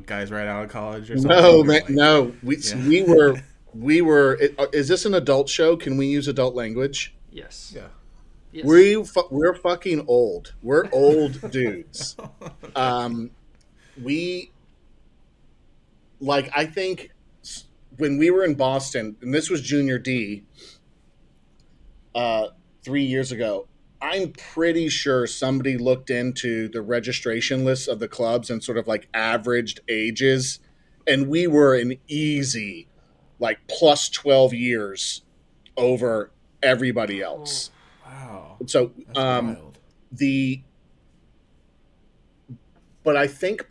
B: guys right out of college or something?
C: No, man,
B: Like,
C: no.
B: yeah.
C: We were. Is this an adult show? Can we use adult language?
A: Yes.
B: Yeah.
A: Yes.
C: We're fucking old. We're old dudes. We I think when we were in Boston, and this was junior D, 3 years ago. I'm pretty sure somebody looked into the registration lists of the clubs and sort of like averaged ages, and we were an easy plus 12 years over everybody else.
B: Wow.
C: So
B: That's wild.
C: but I think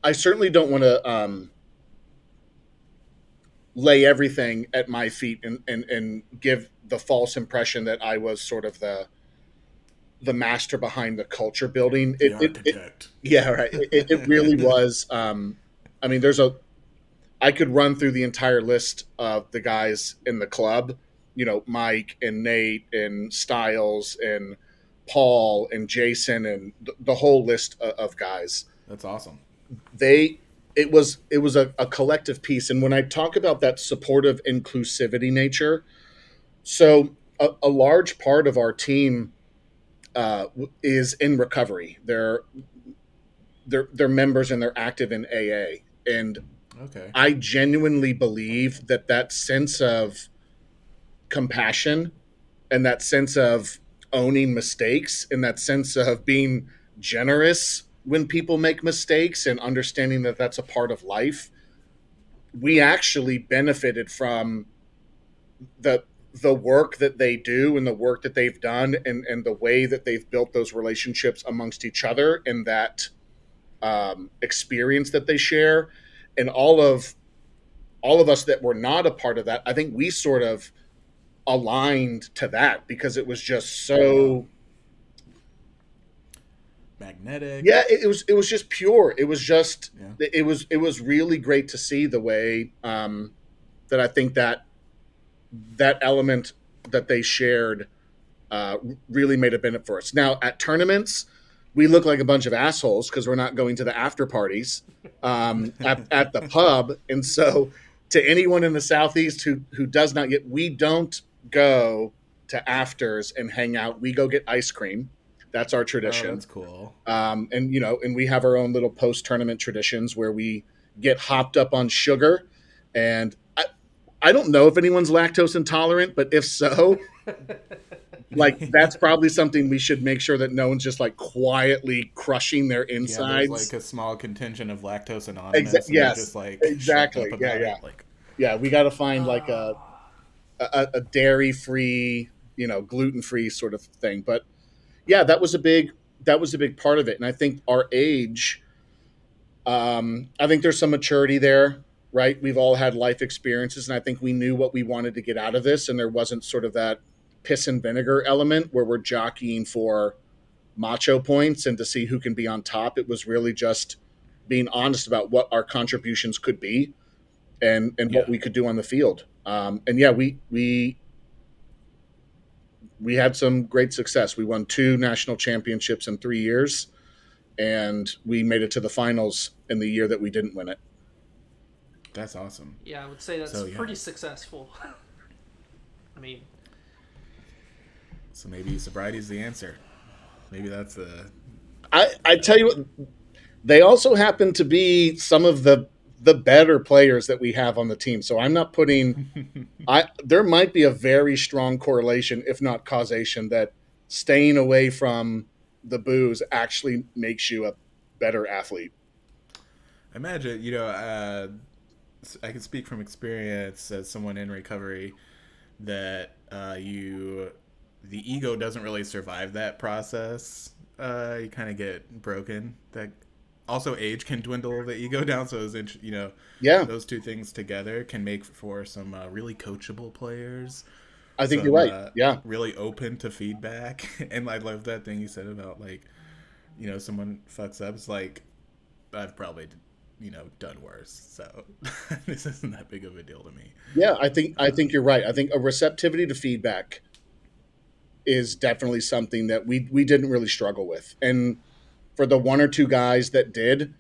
C: I certainly don't want to lay everything at my feet and give the false impression that I was sort of the master behind the culture building.
B: The architect.
C: Yeah, right. It really was. I mean, I could run through the entire list of the guys in the club. Mike and Nate and Styles and Paul and Jason and the whole list of guys.
B: That's awesome.
C: It was a collective piece. And when I talk about that supportive inclusivity nature, so a large part of our team is in recovery. They're members and they're active in AA. And
B: okay,
C: I genuinely believe that sense of compassion and that sense of owning mistakes and that sense of being generous when people make mistakes and understanding that that's a part of life, we actually benefited from the work that they do and the work that they've done and the way that they've built those relationships amongst each other and that experience that they share. And all of us that were not a part of that, I think we sort of aligned to that because it was just so
B: magnetic.
C: Yeah, it was just pure. It was just it was really great to see the way that I think that element that they shared really made a benefit for us. Now at tournaments, we look like a bunch of assholes because we're not going to the after parties at the pub. And so, to anyone in the Southeast who does not get, we don't go to afters and hang out. We go get ice cream. That's our
B: Oh,
C: tradition.
B: that's cool.
C: And we have our own little post tournament traditions where we get hopped up on sugar. And I don't know if anyone's lactose intolerant, but if so, like that's probably something we should make sure that no one's just like quietly crushing their
B: Yeah, there's
C: insides.
B: like a small contingent of lactose anonymous, and they're
C: Yes,
B: just like shut up
C: exactly. Yeah,
B: about
C: yeah,
B: it. Like,
C: yeah. We got to find like
A: Oh,
C: a dairy free, gluten free sort of thing. But yeah, that was a big part of it. And I think our age, I think there's some maturity there, right? We've all had life experiences, and I think we knew what we wanted to get out of this, and there wasn't sort of that piss and vinegar element where we're jockeying for macho points and to see who can be on top. It was really just being honest about what our contributions could be and what
B: yeah,
C: we could do on the field. And yeah, we had some great success. We won 2 national championships in 3 years, and we made it to the finals in the year that we didn't win it.
B: that's awesome.
A: yeah, I would say that's
B: So yeah,
A: pretty successful. I mean,
B: so maybe sobriety is the answer. Maybe that's the
C: I tell you what, they also happen to be some of the better players that we have on the team. So I'm not putting I there might be a very strong correlation, if not causation, that staying away from the booze actually makes you a better athlete.
B: imagine. I can speak from experience as someone in recovery that the ego doesn't really survive that process. You kind of get broken. That also age can dwindle the ego down. So
C: Yeah,
B: those two things together can make for some really coachable players.
C: I think you're
B: Some
C: right. Yeah,
B: really open to feedback. And I love that thing you said about like someone fucks up. It's like I've probably done worse. So this isn't that big of a deal to me.
C: yeah. I think you're right. I think a receptivity to feedback is definitely something that we didn't really struggle with. And for the one or two guys that did,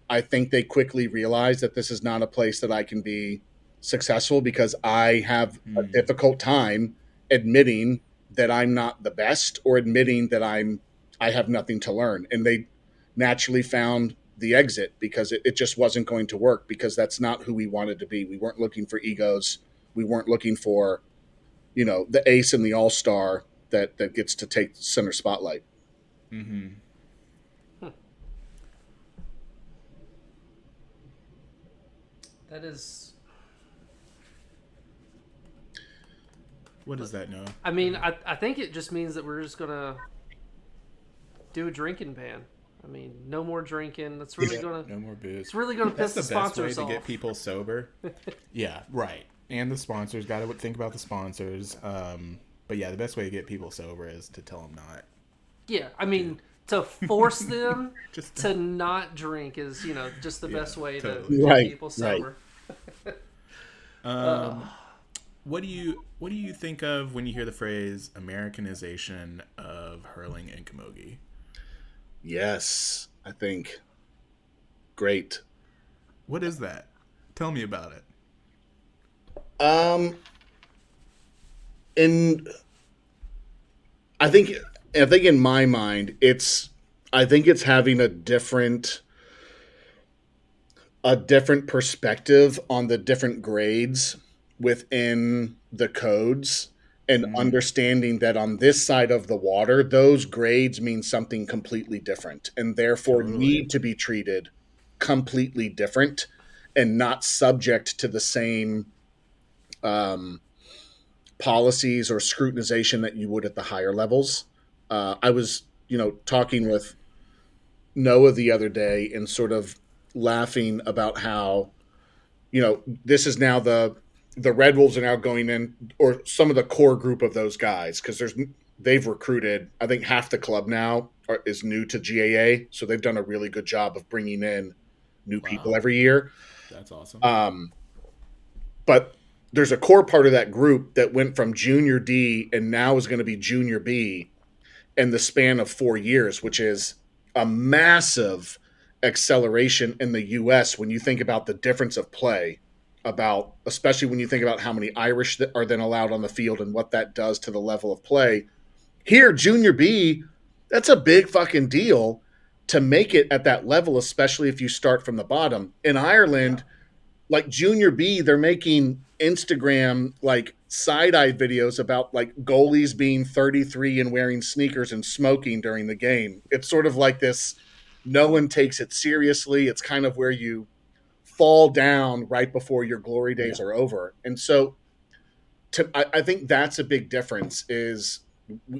C: I think they quickly realized that this is not a place that I can be successful because I have a
B: Hmm.
C: difficult time admitting that I'm not the best or admitting that I have nothing to learn. And they naturally found the exit because it just wasn't going to work because that's not who we wanted to be. We weren't looking for egos. We weren't looking for, the ace and the all-star that gets to take center spotlight.
B: Mm-hmm.
A: that is.
B: What does that know?
A: I mean, I think it just means that we're just gonna do a drinking ban. I mean, no more drinking. That's really
C: Yeah.
A: gonna.
B: No more booze.
A: It's really gonna
B: That's
A: piss
B: the
A: the
B: best way
A: sponsors
B: to get
A: off.
B: people sober. Yeah, right. And the sponsors got to think about the sponsors. But yeah, the best way to get people sober is to tell them not.
A: Yeah, I mean, to force them
B: Just
A: to not drink is just the
B: Yeah,
A: best way
B: totally.
A: to get
C: Right,
A: people
C: right.
A: sober.
B: um, what do you think of when you hear the phrase Americanization of hurling and camogie?
C: Yes, I think great.
B: What is that? Tell me about it.
C: Um, and I think I think in my mind, I think it's having a different perspective on the different grades within the codes and
B: Mm,
C: understanding that on this side of the water, those grades mean something completely different and therefore
B: totally.
C: need to be treated completely different and not subject to the same um, policies or scrutinization that you would at the higher levels. I was, talking with Noah the other day and sort of laughing about how this is now the Red Wolves are now going in, or some of the core group of those guys, because they've recruited. I think half the club now is new to GAA, so they've done a really good job of bringing in new people
B: Wow,
C: every year.
B: that's awesome.
C: Um, but there's a core part of that group that went from junior D and now is going to be junior B in the span of 4 years, which is a massive acceleration in the US when you think about the difference of play, about especially when you think about how many Irish that are then allowed on the field and what that does to the level of play. Here, junior B, that's a big fucking deal to make it at that level, especially if you start from the bottom. In
A: Yeah.
C: Ireland, like junior B, they're making Instagram like side eye videos about like goalies being 33 and wearing sneakers and smoking during the game. It's sort of like this, no one takes it seriously. It's kind of where you fall down right before your glory days
B: Yeah.
C: are over. And so I think that's a big difference is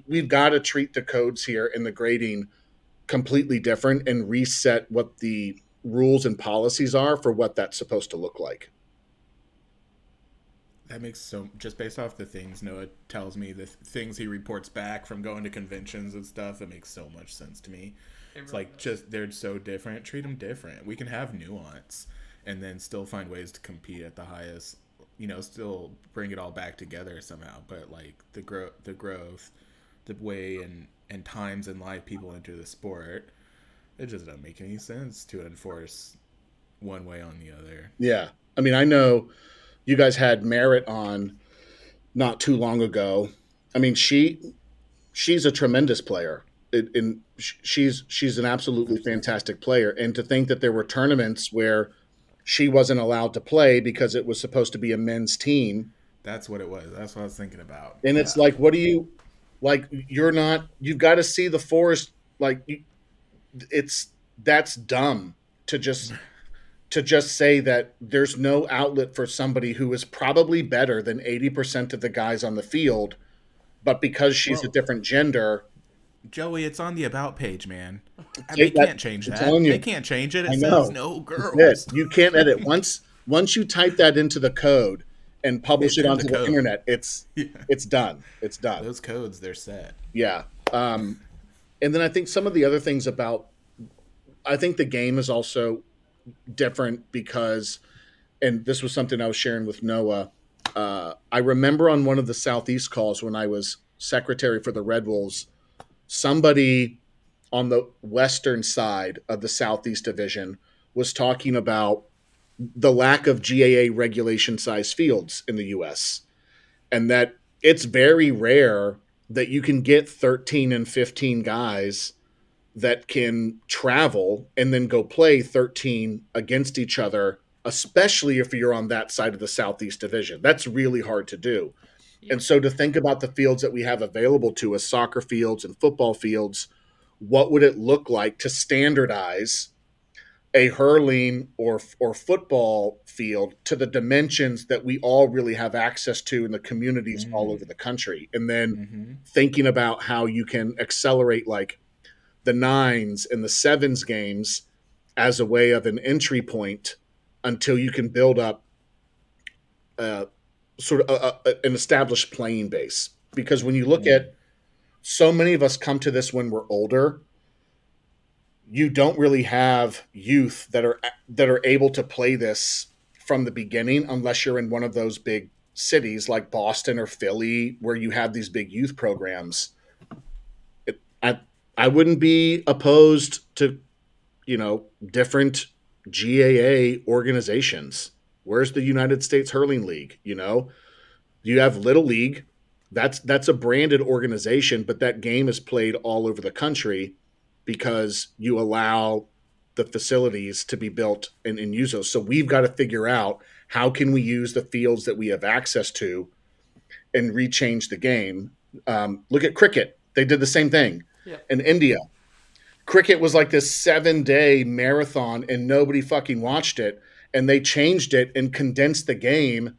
C: we've got to treat the codes here and the grading completely different and reset what the rules and policies are for what that's supposed to look like.
B: That makes so, just based off the things Noah tells me, the things he reports back from going to conventions and stuff, it makes so much sense to me.
A: It
B: It's
A: really
B: like,
A: does.
B: just they're so different. Treat them different. We can have nuance and then still find ways to compete at the highest. Still bring it all back together somehow. But like the growth, the way and times in life people enter the sport, it just doesn't make any sense to enforce one way on the other.
C: Yeah. I mean, I know you guys had Merritt on not too long ago. I mean, she's a tremendous player. She's an absolutely
B: Absolutely.
C: fantastic player. And to think that there were tournaments where she wasn't allowed to play because it was supposed to be a men's team,
B: That's what it was. That's what I was thinking about.
C: and it's
B: Yeah.
C: like, what do you like? You're not. You've got to see the forest. Like, it's that's dumb to just say that there's no outlet for somebody who is probably better than 80% of the guys on the field, but because she's a
B: Well,
C: different gender,
B: Joey, it's on the about page, man. They
C: take that.
B: can't change
C: I'm
B: that.
C: telling
B: They
C: you,
B: can't change it.
C: I
B: It says
C: know.
B: no
C: That's it.
B: girls.
C: You can't edit once you type that into the code and publish
B: It's
C: it
B: in the
C: onto the
B: code.
C: internet. It's
B: Yeah.
C: it's done. It's done.
B: Those codes, they're set.
C: Yeah. And then I think some of the other things about I think the game is also different because, and this was something I was sharing with Noah. I remember on one of the Southeast calls when I was secretary for the Red Wolves, somebody on the western side of the Southeast Division was talking about the lack of GAA regulation size fields in the US, and that it's very rare that you can get 13 and 15 guys that can travel and then go play 13 against each other, especially if you're on that side of the Southeast Division. That's really hard to do. And
A: Yep.
C: so to think about the fields that we have available to us, soccer fields and football fields, what would it look like to standardize a hurling or football field to the dimensions that we all really have access to in the communities all over
B: Mm.
C: the country? And then
B: Mm-hmm.
C: thinking about how you can accelerate like the nines and the sevens games as a way of an entry point until you can build up uh, sort of an established playing base. Because when you look
B: Mm.
C: at so many of us come to this when we're older, you don't really have youth that are able to play this from the beginning unless you're in one of those big cities like Boston or Philly where you have these big youth programs. It, I wouldn't be opposed to different GAA organizations. Where's the United States Hurling League? You have Little League. That's a branded organization, but that game is played all over the country because you allow the facilities to be built and use those. So we've got to figure out how can we use the fields that we have access to and rechange the game. Look at cricket; they did the same thing
A: Yep.
C: in India. Cricket was like this 7-day marathon and nobody fucking watched it. And they changed it and condensed the game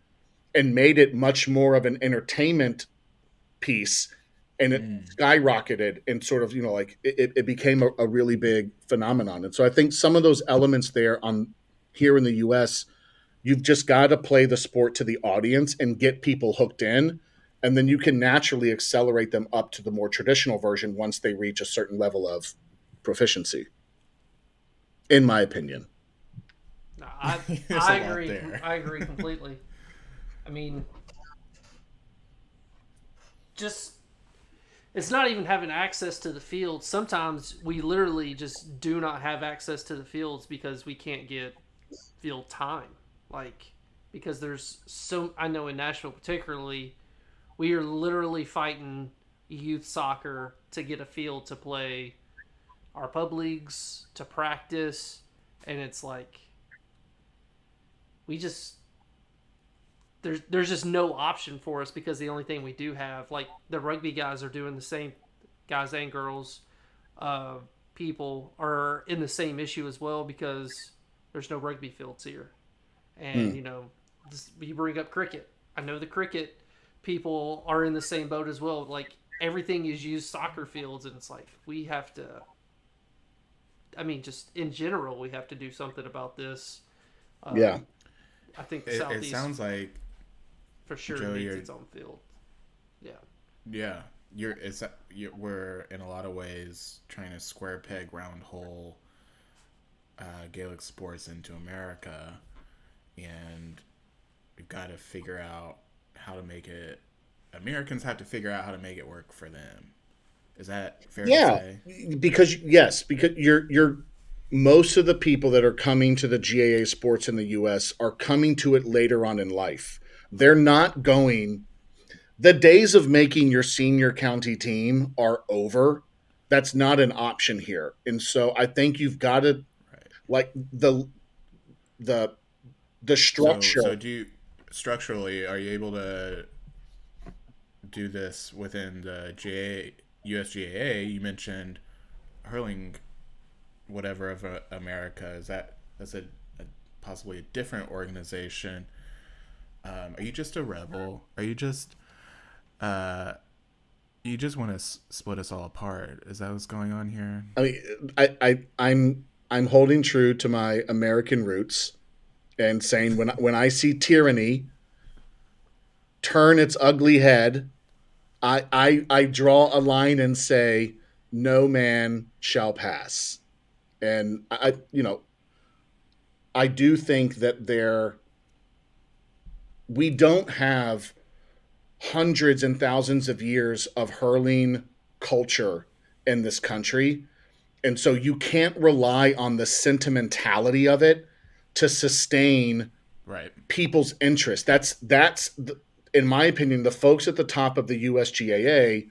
C: and made it much more of an entertainment piece. And it
B: Mm.
C: skyrocketed and sort of, like it became a really big phenomenon. And so I think some of those elements there on here in the US, you've just got to play the sport to the audience and get people hooked in. And then you can naturally accelerate them up to the more traditional version once they reach a certain level of proficiency, in my opinion.
A: No,
B: There's a
A: I
B: lot
A: agree.
B: there.
A: I agree completely. I mean, just it's not even having access to the fields. Sometimes we literally just do not have access to the fields because we can't get field time. Like, because there's so, I know in Nashville particularly, we are literally fighting youth soccer to get a field to play our pub leagues, to practice, and it's like we just there's just no option for us because the only thing we do have, like the rugby guys are doing the same, guys and girls, uh, people are in the same issue as well because there's no rugby fields here. And
C: Hmm.
A: you bring up cricket. I know the cricket people are in the same boat as well. Like everything is used soccer fields, and it's like we have to. I mean, just in general, we have to do something about this.
C: Yeah.
A: Um, I think the
B: It
A: southeast
B: sounds like,
A: for sure
B: Joe,
A: needs
B: you're,
A: its own field. Yeah,
B: yeah, we're in a lot of ways trying to square peg round hole Gaelic sports into America, and we've got to figure out how to make it. Americans have to figure out how to make it work for them. Is that fair to
C: Yeah,
B: say?
C: because yes, because you're most of the people that are coming to the GAA sports in the US are coming to it later on in life. They're not going, the days of making your senior county team are over. That's not an option here. And so I think you've got to,
B: Right.
C: like, the the structure.
B: So do you structurally are you able to do this within the USGAA? You mentioned hurling, whatever of America. That's a possibly a different organization? Are you just a rebel? Are uh, you just want to split us all apart? Is that what's going on here?
C: I mean, I'm holding true to my American roots and saying when I see tyranny turn its ugly head, I draw a line and say, no man shall pass. And I do think that we don't have hundreds and thousands of years of hurling culture in this country. And so you can't rely on the sentimentality of it to sustain
B: Right.
C: people's interest. In my opinion, the folks at the top of the USGAA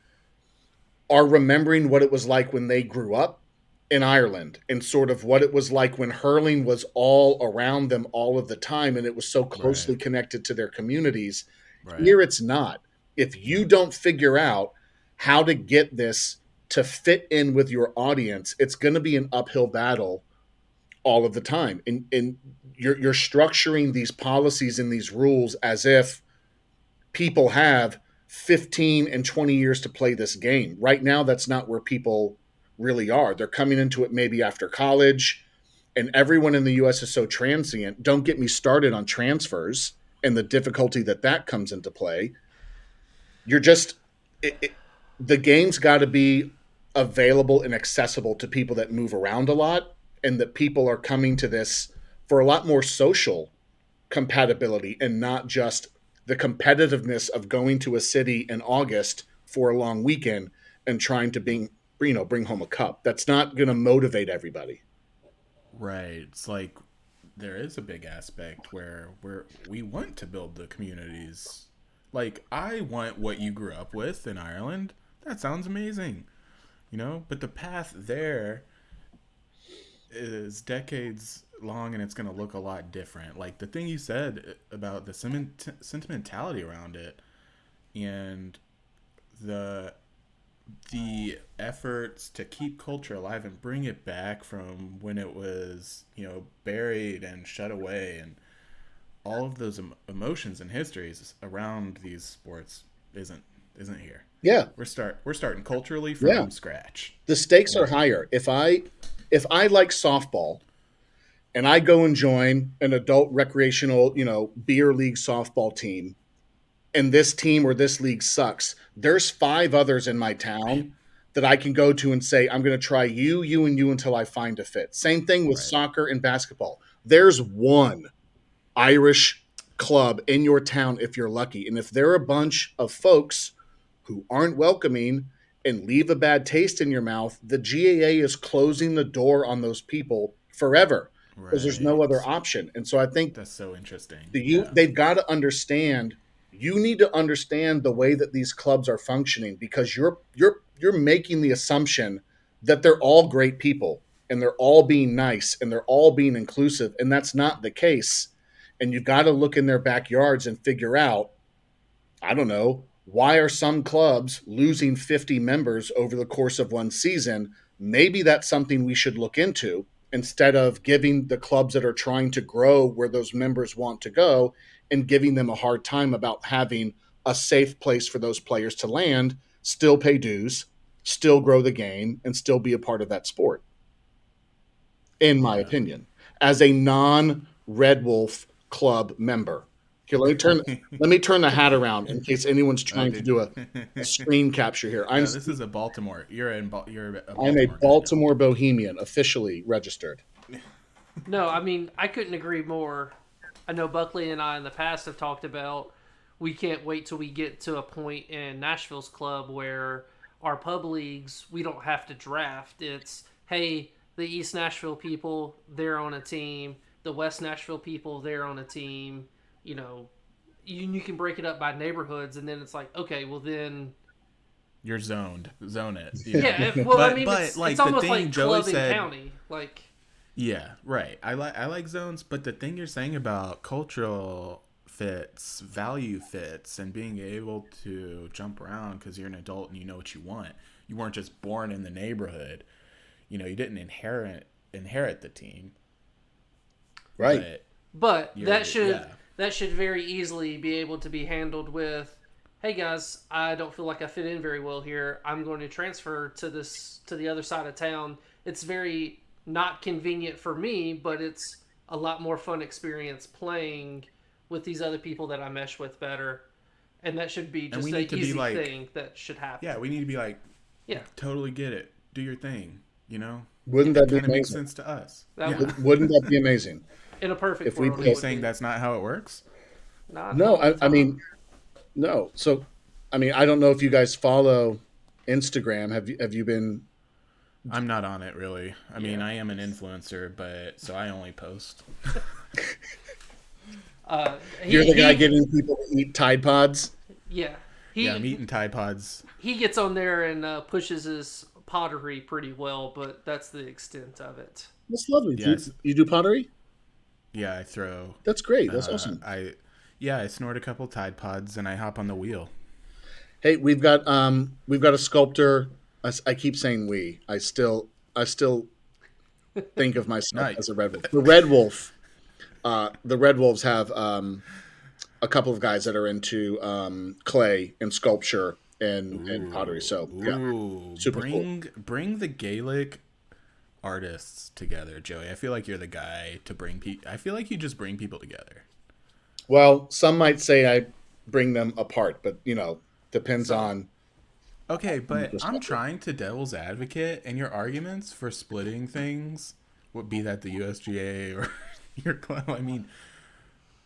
C: are remembering what it was like when they grew up in Ireland and sort of what it was like when hurling was all around them all of the time and it was so
B: Right.
C: closely connected to their communities.
B: Right.
C: Here it's not. If you don't figure out how to get this to fit in with your audience, it's going to be an uphill battle all of the time. And you're structuring these policies and these rules as if people have 15 and 20 years to play this game. Right now, that's not where people really are. They're coming into it maybe after college, and everyone in the US is so transient. Don't get me started on transfers and the difficulty that comes into play. You're just, the game's got to be available and accessible to people that move around a lot, and that people are coming to this for a lot more social compatibility and not just the competitiveness of going to a city in August for a long weekend and trying to bring home a cup. That's not going to motivate everybody.
B: Right. It's like there is a big aspect where we want to build the communities. Like I want what you grew up with in Ireland. That sounds amazing. But the path there is decades long and it's going to look a lot different. Like the thing you said about the sentimentality around it and the the efforts to keep culture alive and bring it back from when it was, buried and shut away, and all of those emotions and histories around these sports isn't here.
C: Yeah,
B: We're starting culturally
C: yeah.
B: from scratch.
C: The stakes are
B: And
C: higher. If I like softball and I go and join an adult recreational, beer league softball team, and this team or this league sucks, there's five others in my
B: right,
C: town that I can go to and say, I'm going to try you, you, and you until I find a fit. Same thing with
B: right,
C: soccer and basketball. There's one Irish club in your town if you're lucky. And if they're a bunch of folks who aren't welcoming and leave a bad taste in your mouth, the GAA is closing the door on those people forever because there's no other
B: Right.
C: option. And so I think
B: That's so interesting.
C: you
B: Yeah.
C: they've got to understand. You need to understand the way that these clubs are functioning because you're making the assumption that they're all great people and they're all being nice and they're all being inclusive, and that's not the case. And you've got to look in their backyards and figure out, I don't know, why are some clubs losing 50 members over the course of one season? Maybe that's something we should look into instead of giving the clubs that are trying to grow where those members want to go and giving them a hard time about having a safe place for those players to land, still pay dues, still grow the game, and still be a part of that sport, in my
B: Yeah.
C: opinion, as a non Red Wolf club member. Okay, let me turn the hat around in case anyone's trying to
B: Dude.
C: do a screen capture here.
B: No, this is a Baltimore. You're a
C: I'm a
B: Baltimore guy now.
C: Baltimore Bohemian, officially registered.
A: No, I mean, I couldn't agree more. I know Buckley and I in the past have talked about we can't wait till we get to a point in Nashville's club where our pub leagues, we don't have to draft. It's, hey, the East Nashville people, they're on a team. The West Nashville people, they're on a team. You know, you can break it up by neighborhoods, and then it's like, okay, well then,
B: You're zoned. Zone it.
A: yeah. Well, I mean,
B: but
A: it's
B: like
A: almost
B: the thing
A: like
B: Joey
A: club and
B: said.
A: county, like.
B: Yeah, right. I like zones, but the thing you're saying about cultural fits, value fits, and being able to jump around because you're an adult and you know what you want. You weren't just born in the neighborhood. You know, you didn't inherit the team.
C: Right.
A: But
B: Yeah.
A: that should very easily be able to be handled with, hey guys, I don't feel like I fit in very well here. I'm going to transfer to the other side of town. It's very not convenient for me, but it's a lot more fun experience playing with these other people that I mesh with better. And that should be just an easy thing that should happen.
B: Yeah, we need to be like,
A: yeah,
B: totally get it. Do your thing, you know?
C: Wouldn't that be
B: Kind of makes
C: amazing?
B: sense to us.
C: Wouldn't that be amazing?
A: in a perfect
C: If we
A: world.
B: Are you saying that's not how it works?
A: Not
C: No,
A: all the
C: I mean,
A: time.
C: no. So, I mean, I don't know if you guys follow Instagram. Have you been?
B: I'm not on it really. I mean,
A: Yeah.
B: I am an influencer, but so I only post.
C: You're the guy getting people to eat Tide Pods.
A: Yeah.
B: Yeah, I'm eating Tide Pods.
A: He gets on there and pushes his pottery pretty well, but that's the extent of it.
C: That's lovely.
B: Yes.
C: You do pottery?
B: Yeah, I throw.
C: That's great. That's awesome.
B: I snort a couple Tide Pods and I hop on the wheel.
C: Hey, we've got a sculptor. I keep saying we. I still think of myself as a Red Wolf. The Red Wolves have a couple of guys that are into clay and sculpture and pottery. So yeah, super cool.
B: Bring the Gaelic artists together, Joey. I feel like you're the guy to bring people. I feel like you just bring people together.
C: Well, some might say I bring them apart, but depends on.
B: Okay, but I'm trying to devil's advocate, and your arguments for splitting things would be that the USGA or your club. I mean,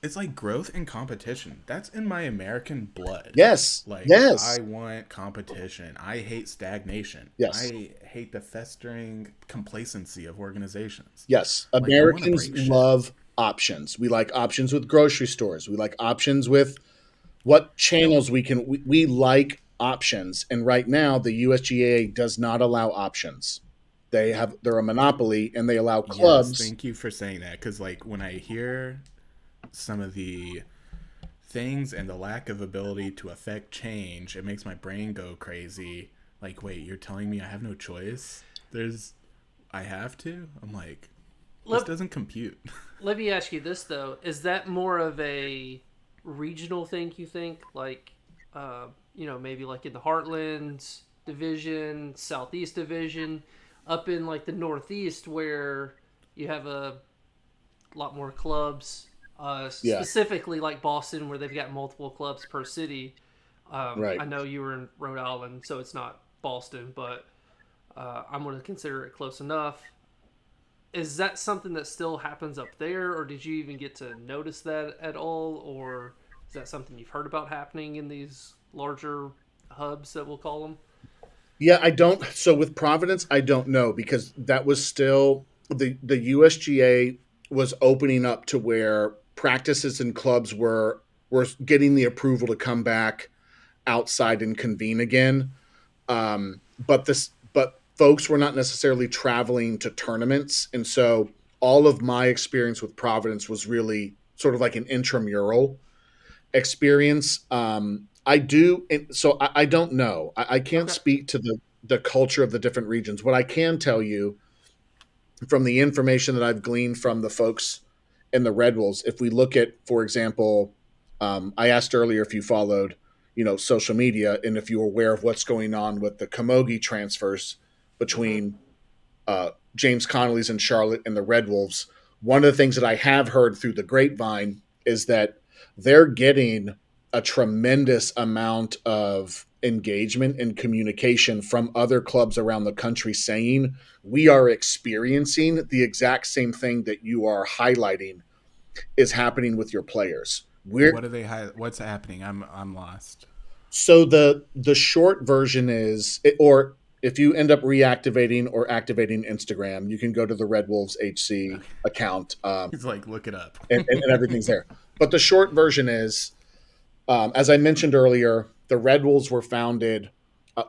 B: it's like growth and competition. That's in my American blood.
C: Yes.
B: Like,
C: yes.
B: I want competition. I hate stagnation.
C: Yes.
B: I hate the festering complacency of organizations.
C: Yes.
B: Like,
C: Americans love options. We like options with grocery stores. We like options with what channels we like options. And right now the USGAA does not allow options. They're a monopoly and they allow clubs.
B: Yes, thank you for saying that, because like when I hear some of the things and the lack of ability to affect change, it makes my brain go crazy. Like, wait, you're telling me I have no choice? I have to? I'm like, this doesn't compute.
A: Let me ask you this though: is that more of a regional thing? You think, like, maybe like in the Heartland division, Southeast division, up in like the Northeast where you have a lot more clubs. Specifically like Boston, where they've got multiple clubs per city.
C: Right.
A: I know you were in Rhode Island, so it's not Boston, but I'm going to consider it close enough. Is that something that still happens up there, or did you even get to notice that at all, or is that something you've heard about happening in these larger hubs that we'll call them?
C: Yeah, I don't. So with Providence, I don't know because that was still the USGA was opening up to where practices and clubs were getting the approval to come back outside and convene again. But folks were not necessarily traveling to tournaments, and so all of my experience with Providence was really sort of like an intramural experience. I do, so I don't know. I can't
A: Okay.
C: speak to the culture of the different regions. What I can tell you from the information that I've gleaned from the folks in the Red Wolves, if we look at, for example, I asked earlier if you followed, social media and if you were aware of what's going on with the Camogie transfers
A: Mm-hmm.
C: between James Connolly's and Charlotte and the Red Wolves. One of the things that I have heard through the grapevine is that they're getting a tremendous amount of engagement and communication from other clubs around the country saying we are experiencing the exact same thing that you are highlighting is happening with your players.
B: What are they? What's happening? I'm lost.
C: So the short version is, or if you end up reactivating or activating Instagram, you can go to the Red Wolves HC
B: Okay.
C: account,
B: He's like, look it up.
C: and everything's there. But the short version is, as I mentioned earlier, the Red Wolves were founded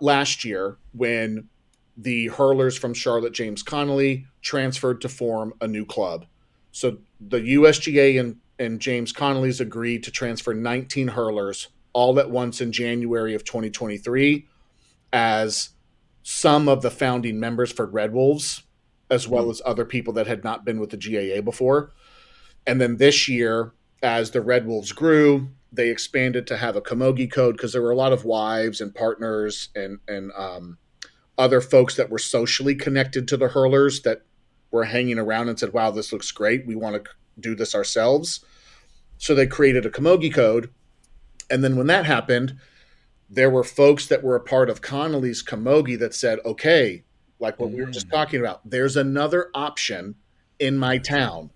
C: last year when the hurlers from Charlotte James Connolly transferred to form a new club. So the USGA and James Connolly's agreed to transfer 19 hurlers all at once in January of 2023 as some of the founding members for Red Wolves, as well as other people that had not been with the GAA before. And then this year, as the Red Wolves grew, they expanded to have a Camogie code because there were a lot of wives and partners and other folks that were socially connected to the hurlers that were hanging around and said, "Wow, this looks great. We want to do this ourselves." So they created a Camogie code, and then when that happened, there were folks that were a part of Connolly's Camogie that said, "Okay, like what we were just talking about, there's another option in my town.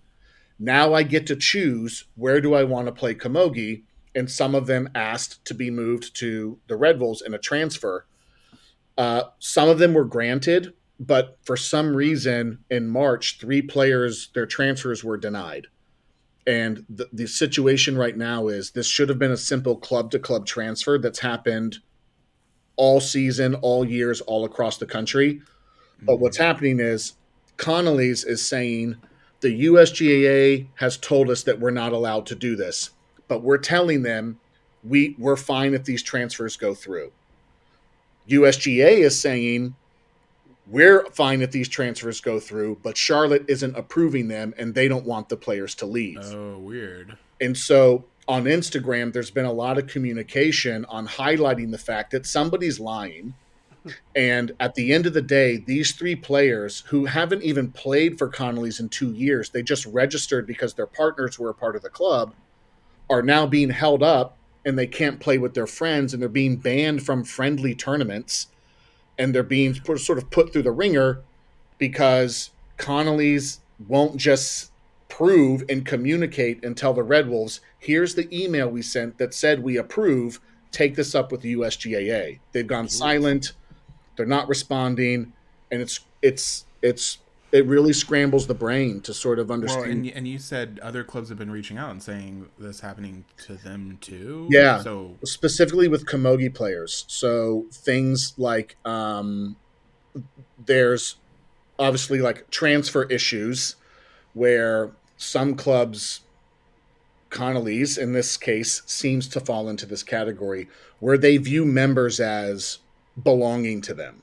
C: Now I get to choose where do I want to play Camogie." And some of them asked to be moved to the Red Bulls in a transfer. Some of them were granted, but for some reason in March, three players, their transfers were denied. And the situation right now is this should have been a simple club to club transfer that's happened all season, all years, all across the country. But what's happening is Connolly's is saying the USGAA has told us that we're not allowed to do this, but we're telling them we're fine if these transfers go through. USGA is saying we're fine if these transfers go through, but Charlotte isn't approving them and they don't want the players to leave.
B: Oh, weird.
C: And so on Instagram, there's been a lot of communication on highlighting the fact that somebody's lying. And at the end of the day, these three players who haven't even played for Connolly's in 2 years, they just registered because their partners were a part of the club, are now being held up and they can't play with their friends and they're being banned from friendly tournaments and they're being sort of put through the ringer because Connolly's won't just prove and communicate and tell the Red Wolves, here's the email we sent that said we approve, take this up with the USGAA. They've gone silent, they're not responding, and it really scrambles the brain to sort of
B: Well,
C: understand.
B: and you said other clubs have been reaching out and saying this happening to them too.
C: Yeah,
B: So
C: specifically with Camogie players. So things like there's obviously like transfer issues where some clubs, Connolly's in this case, seems to fall into this category where they view members as belonging to them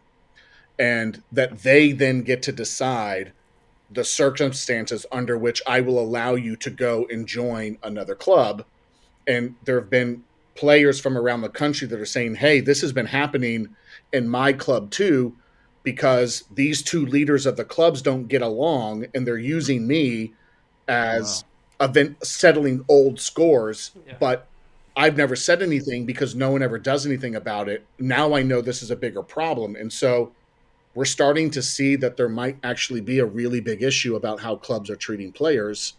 C: and that they then get to decide the circumstances under which I will allow you to go and join another club. And there have been players from around the country that are saying, hey, this has been happening in my club too, because these two leaders of the clubs don't get along and they're using me
B: oh
C: as
B: wow.
C: event settling old scores.
A: Yeah.
C: But I've never said anything because no one ever does anything about it. Now I know this is a bigger problem. And so we're starting to see that there might actually be a really big issue about how clubs are treating players.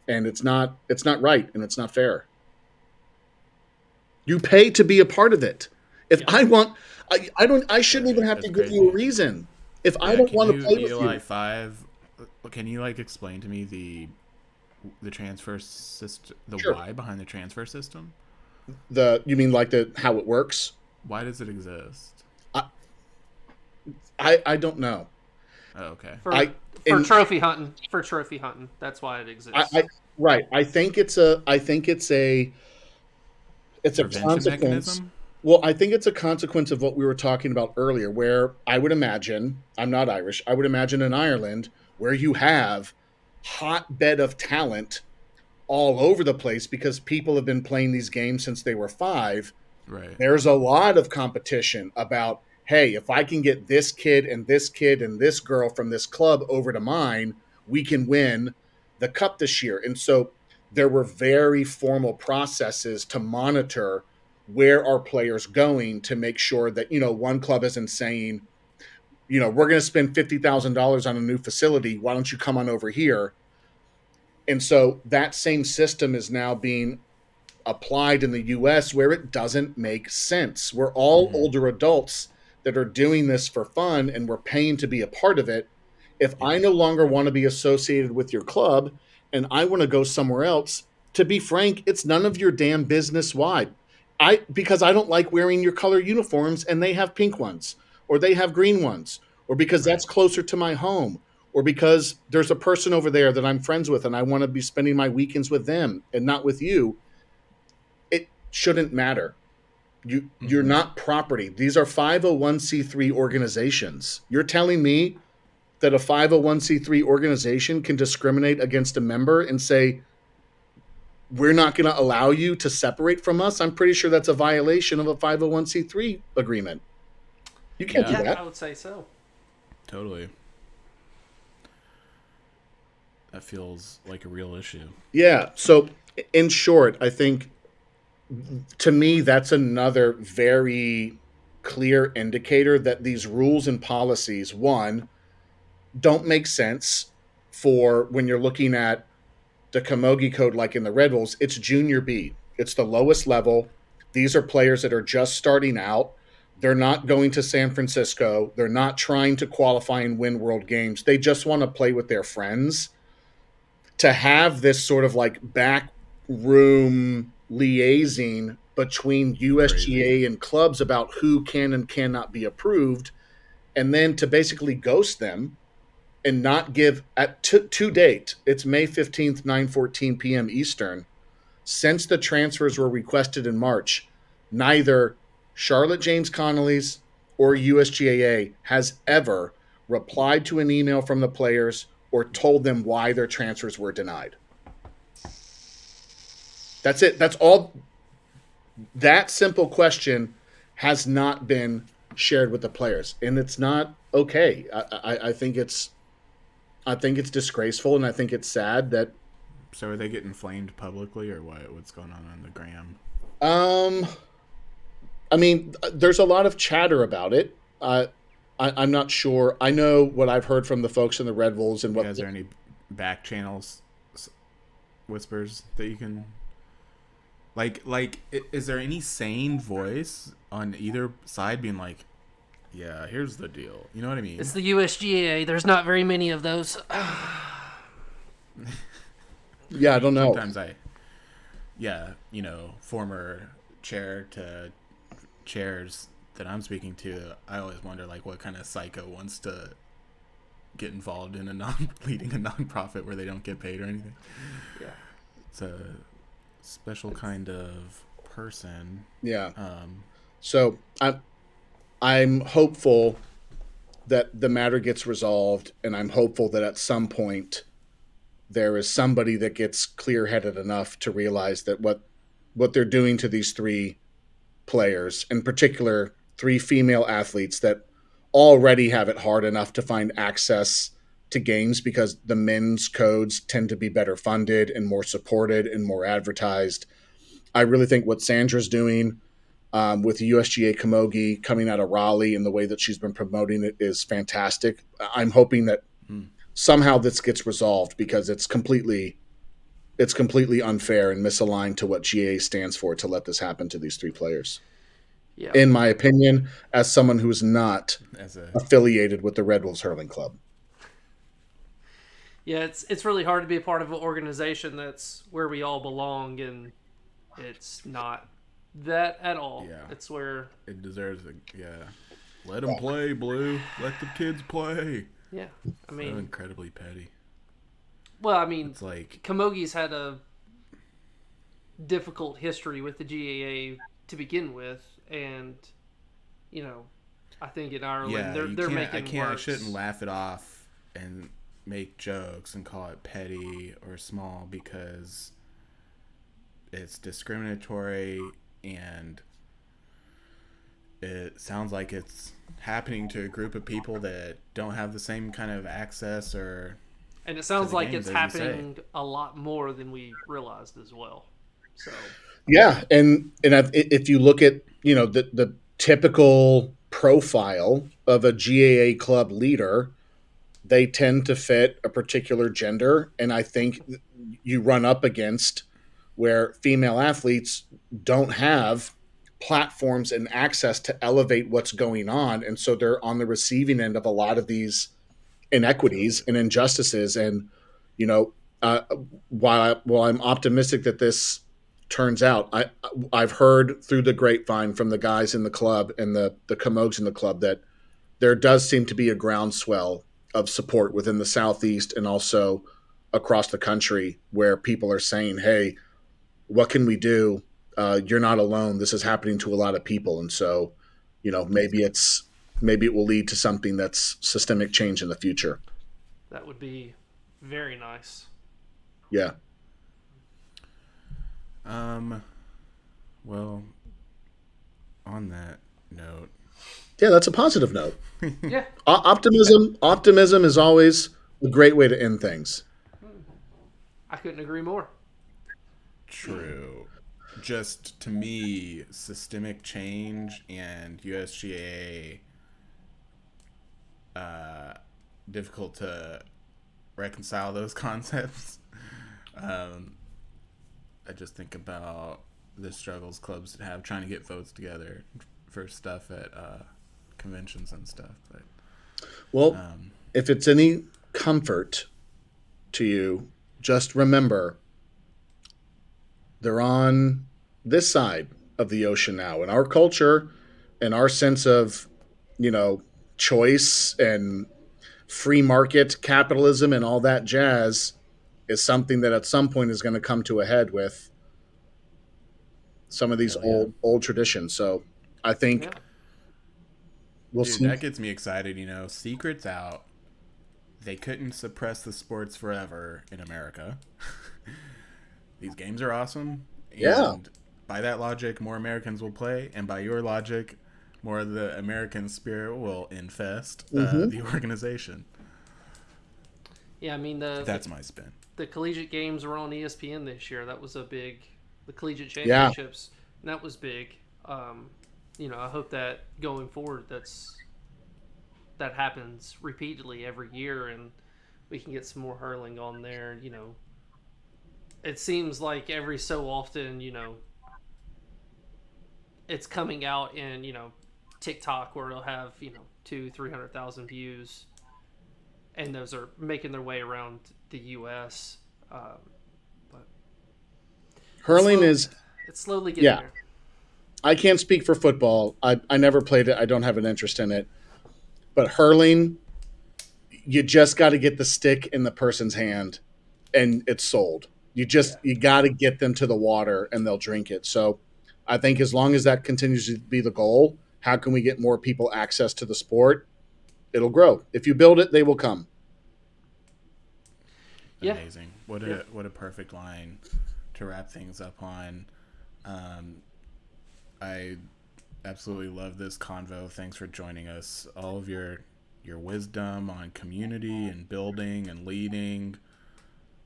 C: And it's not right and it's not fair. You pay to be a part of it. If
A: Yeah.
C: I want I shouldn't even
B: Right.
C: have to
B: That's
C: give you a
B: crazy.
C: reason. If I
B: Yeah.
C: don't
B: Can
C: want to
B: you
C: play with
B: Eli
C: you,
B: 5? Can you like explain to me the transfer system, the
C: sure.
B: why behind the transfer system?
C: You mean like the how it works?
B: Why does it exist?
C: I I don't know.
B: Oh, okay.
C: I
A: For
C: and
A: trophy hunting. For trophy hunting. That's why it
C: I
A: exists.
C: right. I think it's a
B: Prevention
C: consequence.
B: mechanism.
C: Well, I think it's a consequence of what we were talking about earlier, where I would imagine, I'm not Irish, I would imagine in Ireland, where you have hotbed of talent all over the place because people have been playing these games since they were 5.
B: Right.
C: There's a lot of competition about, hey, if I can get this kid and this kid and this girl from this club over to mine, we can win the cup this year. And so there were very formal processes to monitor where are players going to make sure that, one club isn't saying, we're going to spend $50,000 on a new facility. Why don't you come on over here? And so that same system is now being applied in the US where it doesn't make sense. We're all
B: Mm-hmm.
C: older adults that are doing this for fun and we're paying to be a part of it. If I
B: Yeah.
C: no longer want to be associated with your club and I want to go somewhere else, to be frank, it's none of your damn business why. Because I don't like wearing your color uniforms and they have pink ones or they have green ones or because
B: Right.
C: that's closer to my home or because there's a person over there that I'm friends with and I want to be spending my weekends with them and not with you. It shouldn't matter. You're
B: Mm-hmm.
C: not property. These are 501c3 organizations. You're telling me that a 501c3 organization can discriminate against a member and say we're not going to allow you to separate from us? I'm pretty sure that's a violation of a 501c3 agreement. You can't do
B: Yeah.
A: Yeah,
C: that.
A: I would say so.
B: Totally. That feels like a real issue.
C: Yeah. So in short, I think to me that's another very clear indicator that these rules and policies, one, don't make sense for when you're looking at the Camogie code, like in the Red Bulls, it's junior B. It's the lowest level. These are players that are just starting out. They're not going to San Francisco. They're not trying to qualify and win world games. They just want to play with their friends. To have this sort of like back room liaising between
B: Crazy.
C: USGA and clubs about who can and cannot be approved, and then to basically ghost them and not give at to date, it's May 15th, 9:14 p.m. Eastern. Since the transfers were requested in March, neither Charlotte James Connolly's or USGAA has ever replied to an email from the players or told them why their transfers were denied. That's it. That's all. That simple question has not been shared with the players, and it's not okay. I think it's disgraceful, and I think it's sad that
B: So are they getting flamed publicly, or what? What's going on the gram?
C: um I mean, there's a lot of chatter about it. I'm not sure. I know what I've heard from the folks in the Red Bulls and
B: Yeah.
C: what.
B: Is there any back channels whispers that you can is there any sane voice on either side being like, yeah, here's the deal, you know what I
A: It's
B: mean?
A: the USGAA. There's not very many of those.
C: Yeah, I don't know.
B: Sometimes former chair to chairs that I'm speaking to, I always wonder like what kind of psycho wants to get involved in a non leading a nonprofit where they don't get paid or anything.
A: Yeah.
B: It's a special kind of person.
C: Yeah.
B: um
C: So I'm hopeful that the matter gets resolved, and I'm hopeful that at some point there is somebody that gets clear-headed enough to realize that what they're doing to these 3 players, in particular 3 female athletes that already have it hard enough to find access to games because the men's codes tend to be better funded and more supported and more advertised. I really think what Sandra's doing with USGA Camogie coming out of Raleigh and the way that she's been promoting it is fantastic. I'm hoping that
B: mm,
C: somehow this gets resolved because it's completely unfair and misaligned to what GA stands for to let this happen to these 3 players.
A: Yeah.
C: in my opinion, as someone who's not
B: as a
C: affiliated with the Red Wolves Hurling Club.
A: Yeah, it's really hard to be a part of an organization that's where we all belong, and it's not that at all.
B: yeah,
A: It's where,
B: it deserves a yeah. Let them play, Blue. Let the kids play.
A: yeah, I
B: So
A: mean,
B: incredibly petty.
A: well, I mean,
B: It's like
A: Camogies had a difficult history with the GAA to begin with, and you know, I think in Ireland
B: yeah, you
A: they're
B: can't. I
A: making
B: can't. I shouldn't
A: works.
B: laugh it off and make jokes and call it petty or small because it's discriminatory and it sounds like it's happening to a group of people that don't have the same kind of access or
A: And it
B: to
A: sounds
B: the
A: like
B: games
A: it's
B: as you say.
A: happening a lot more than we realized as well. So
C: Yeah, and if you look at the typical profile of a GAA club leader, they tend to fit a particular gender, and I think you run up against where female athletes don't have platforms and access to elevate what's going on, and so they're on the receiving end of a lot of these inequities and injustices. And you know, uh, while I'm optimistic that this turns out, I've heard through the grapevine from the guys in the club and the Camogues in the club that there does seem to be a groundswell of support within the southeast and also across the country where people are saying, "Hey, what can we do? You're not alone. This is happening to a lot of people." And so, maybe it will lead to something that's systemic change in the future.
A: that would be very nice.
C: Yeah.
B: Um. Well, on that note,
C: Yeah, that's a positive note.
A: Yeah,
C: Optimism is always a great way to end things.
A: I couldn't agree more.
B: true. Just to me, systemic change and USGA difficult to reconcile those concepts. Um, I just think about the struggles clubs have trying to get votes together for stuff at conventions and stuff. But
C: Well,
B: um,
C: if it's any comfort to you, just remember they're on this side of the ocean now. And our culture and our sense of, you know, choice and free market capitalism and all that jazz is something that at some point is going to come to a head with some of these
B: hell yeah,
C: old traditions. So I think
A: Yeah,
C: we'll
B: dude,
C: see.
B: that gets me excited. Secrets out. They couldn't suppress the sports forever in America. These games are awesome,
C: Yeah.
B: and by that logic, more Americans will play, and by your logic, more of the American spirit will infest
C: Hmm.
B: the organization.
A: yeah. I mean
B: That's my spin.
A: the collegiate games were on ESPN this year. That was a big, the collegiate
C: Yeah.
A: championships, and that was big. Um, I hope that going forward, that happens repeatedly every year, and we can get some more hurling on there. It seems like every so often, it's coming out in TikTok where it'll have 200,000-300,000 views, and those are making their way around the U.S. But it's
C: Hurling
A: slow.
C: is,
A: It's slowly getting
C: yeah.
A: there.
C: I can't speak for football. I never played it. I don't have an interest in it. But hurling, you just got to get the stick in the person's hand and it's sold.
A: Yeah,
C: You got to get them to the water and they'll drink it. So I think as long as that continues to be the goal, how can we get more people access to the sport? It'll grow. If you build it, they will come.
A: yeah,
B: Amazing.
A: yeah.
B: What a perfect line to wrap things up on. Um, I absolutely love this convo. Thanks for joining us. All of your wisdom on community and building and leading,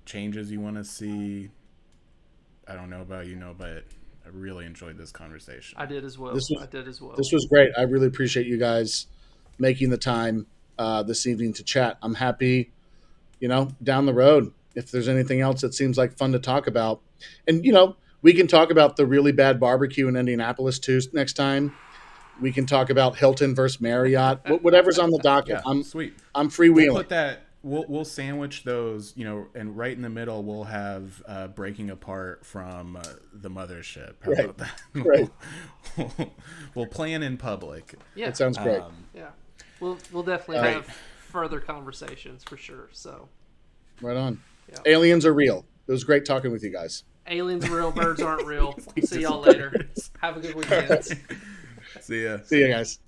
B: changes you want to see. I don't know about but I really enjoyed this conversation.
A: I did as well.
C: This
A: I
C: was
A: did as well.
C: this was great. I really appreciate you guys making the time this evening to chat. I'm happy, down the road if there's anything else that seems like fun to talk about. And we can talk about the really bad barbecue in Indianapolis too next time. We can talk about Hilton versus Marriott, whatever's on the docket.
B: Yeah, sweet.
C: I'm
B: We'll
C: freewheeling.
B: put that. We'll sandwich those, and right in the middle we'll have breaking apart from the mothership. How
C: Right.
B: about that?
C: Right.
B: We'll plan in public.
A: Yeah.
C: That sounds great.
A: Yeah. We'll definitely have further conversations for sure. So.
C: Right on.
A: Yeah.
C: Aliens are real. It was great talking with you guys.
A: Aliens are real, birds aren't real. See y'all later. Have a good weekend.
B: See ya.
C: See you guys.